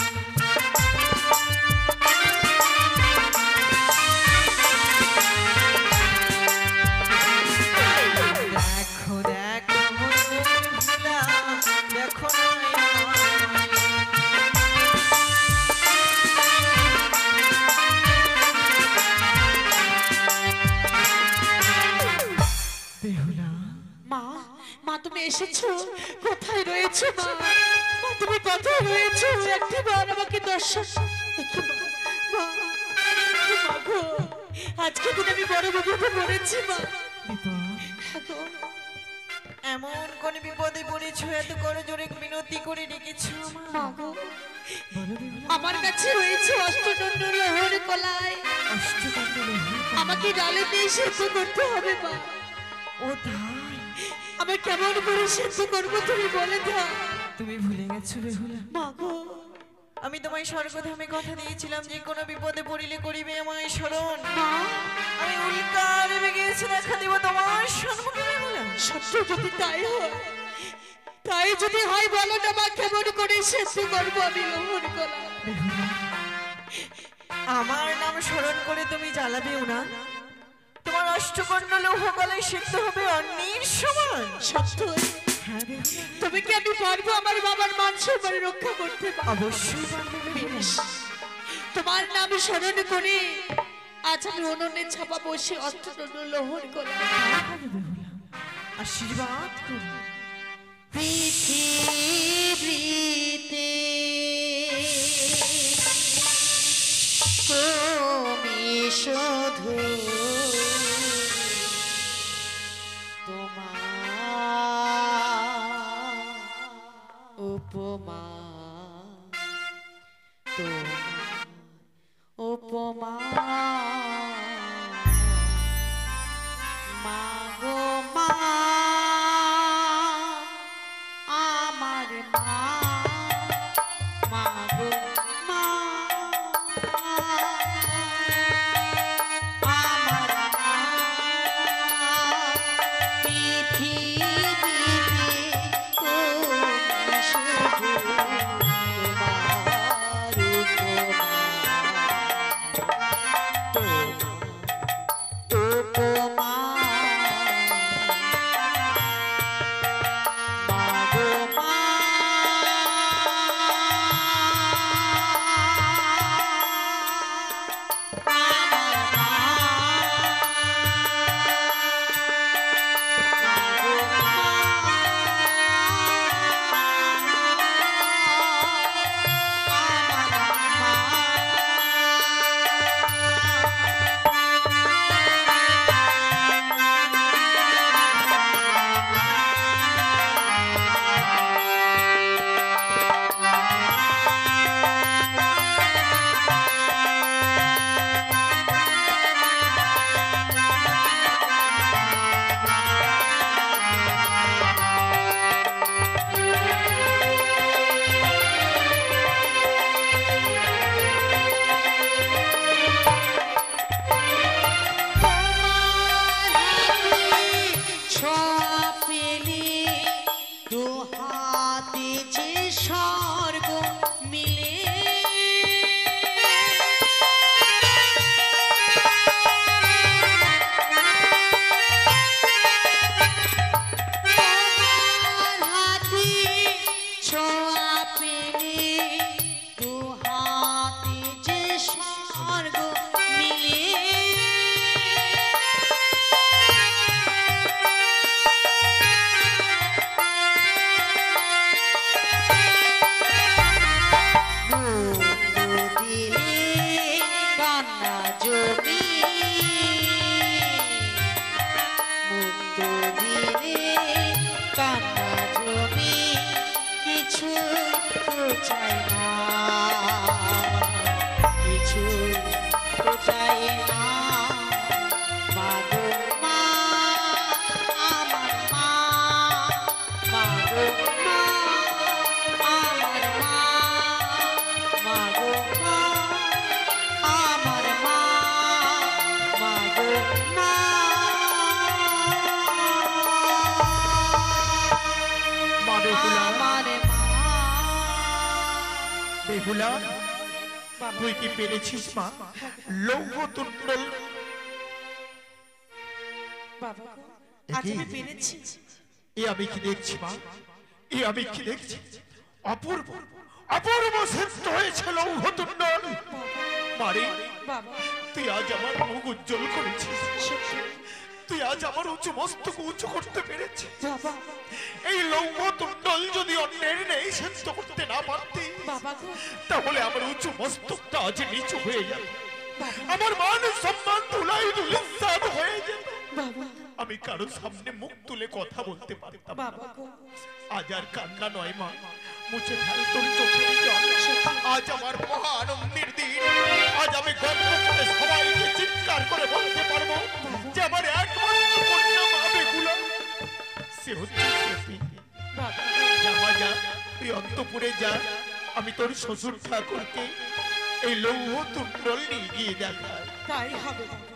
দেখো দেখো বেহুলা দেখো বেহুলা। মা, মা তুমি এসেছো? কোথায় রয়েছো মা? মা তুমি কোথায় রয়েছো? একটিবার আমাকে দর্শন। দেখি মা, মা, মা গো, আজকে দিন আমি বড় বিপদে পড়েছি মা। বিপদ? হ্যাঁ গো। এমন কোন বিপদে পড়েছো এত করে জোরে মিনতি করে ডেকেছো মা গো, বলো বেহুলা। আমার কাছে রয়েছে অষ্টদণ্ড লোহর কলাই। অষ্টদণ্ড লোহর কলাই? আমাকে ডালে দিয়ে সেদ্ধ করতে হবে মা। ও তাই? আমি কেমন করে সেদ্ধ করবো তুমি বলে দাও। তুমি ভুলে গেছো বেহুলা, মা গো, আমি তোমায় স্বর্গধামে কথা দিয়েছিলাম যে কোনো বিপদে পড়িলে করিবে আমায় স্মরণ। মা আমি উল্কা নেমে গিয়েছি, দেখা দিব তোমার সম্মুখে বেহুলা। সত্য যদি তাই হয়, তাই যদি হয় বলো না মা, কেমন করে সেদ্ধ করবো আমি লোহর কলাই? বেহুলা, আমার নাম স্মরণ করে তুমি জ্বালাবেও না, তোমার অষ্টকর্ণ লৌহ গলায় সিদ্ধ হবে অন্যের সমান। সত্য? হ্যাঁ বেহুলা, তুমি কি আমি পারবো আমার বাবার মান সম্মান রক্ষা করতে? অবশ্যই পারবে বেহুলা। তোমার নাম স্মরণ করে আজ আমি উনুনে ছাপা বসে অষ্টদণ্ড লোহর কলাই। পারবে বেহুলা, আশীর্বাদ করুন। পৃথিবীতে তুমি শুধু তোমার উপমা, তোমার উপমা মা গো মা, আমার মা, মা গো মা, আমার মা। পৃথিবীতে তুমি শুধু তোমার উপমা। জমি মুক্ত দিনে কান্না জমি কিছু তো চাই না কিছু তো চাই না মা গো মা আমার মা মা গো মা আমার মা মা গো মা আমার মা মা গো মা মা বেহুলা, আমার মা বেহুলা, তুই কি পেরেছিস মা? লৌহ তুণ্ডল বাবা গো, আজ আমি পেরেছি। এ আমি কি দেখছি মা? এ আমি কি দেখছি? অপূর্ব অপূর্ব শ্রেষ্ঠ হয়েছে লৌহ তুণ্ডল। মারে, বাবা তুই আজ আমার মুখ উজ্জ্বল করেছিস। তুই আজ আমার উঁচু মস্তক উঁচু করতে পেরেছিস। বাবা এই লৌহ তুণ্ডল যদি অন্যের নেই সেদ্ধ করতে না পারতি, বাবা গো, তাহলে আমার উঁচু মস্তকটা আজ নিচু হয়ে যাবে, আমার মান সম্মান ধুলাই ধুলিসাৎ হয়ে যেত, বাবা আমি কারো সামনে মুখ তুলে কথা বলতে পারতাম না। বাবা গো, আজ আর কান্না নয় মা, মুছে ফেল তোর চোখের জল। আজ আমার মহা আনন্দের দিন। আজ আমি গর্ব করে সবাইকে চিৎকার করে বলতে পারবো যে আমার একমাত্র কন্যা মা বেহুলা, সে হচ্ছে সতী। বাবা যা মা যা, তুই অন্তপুরে যা, আমি তোর শ্বশুর ঠাকুরকে এই লৌহ তুণ্ডল নিয়ে গিয়ে দেখা। তাই হবে বাবা।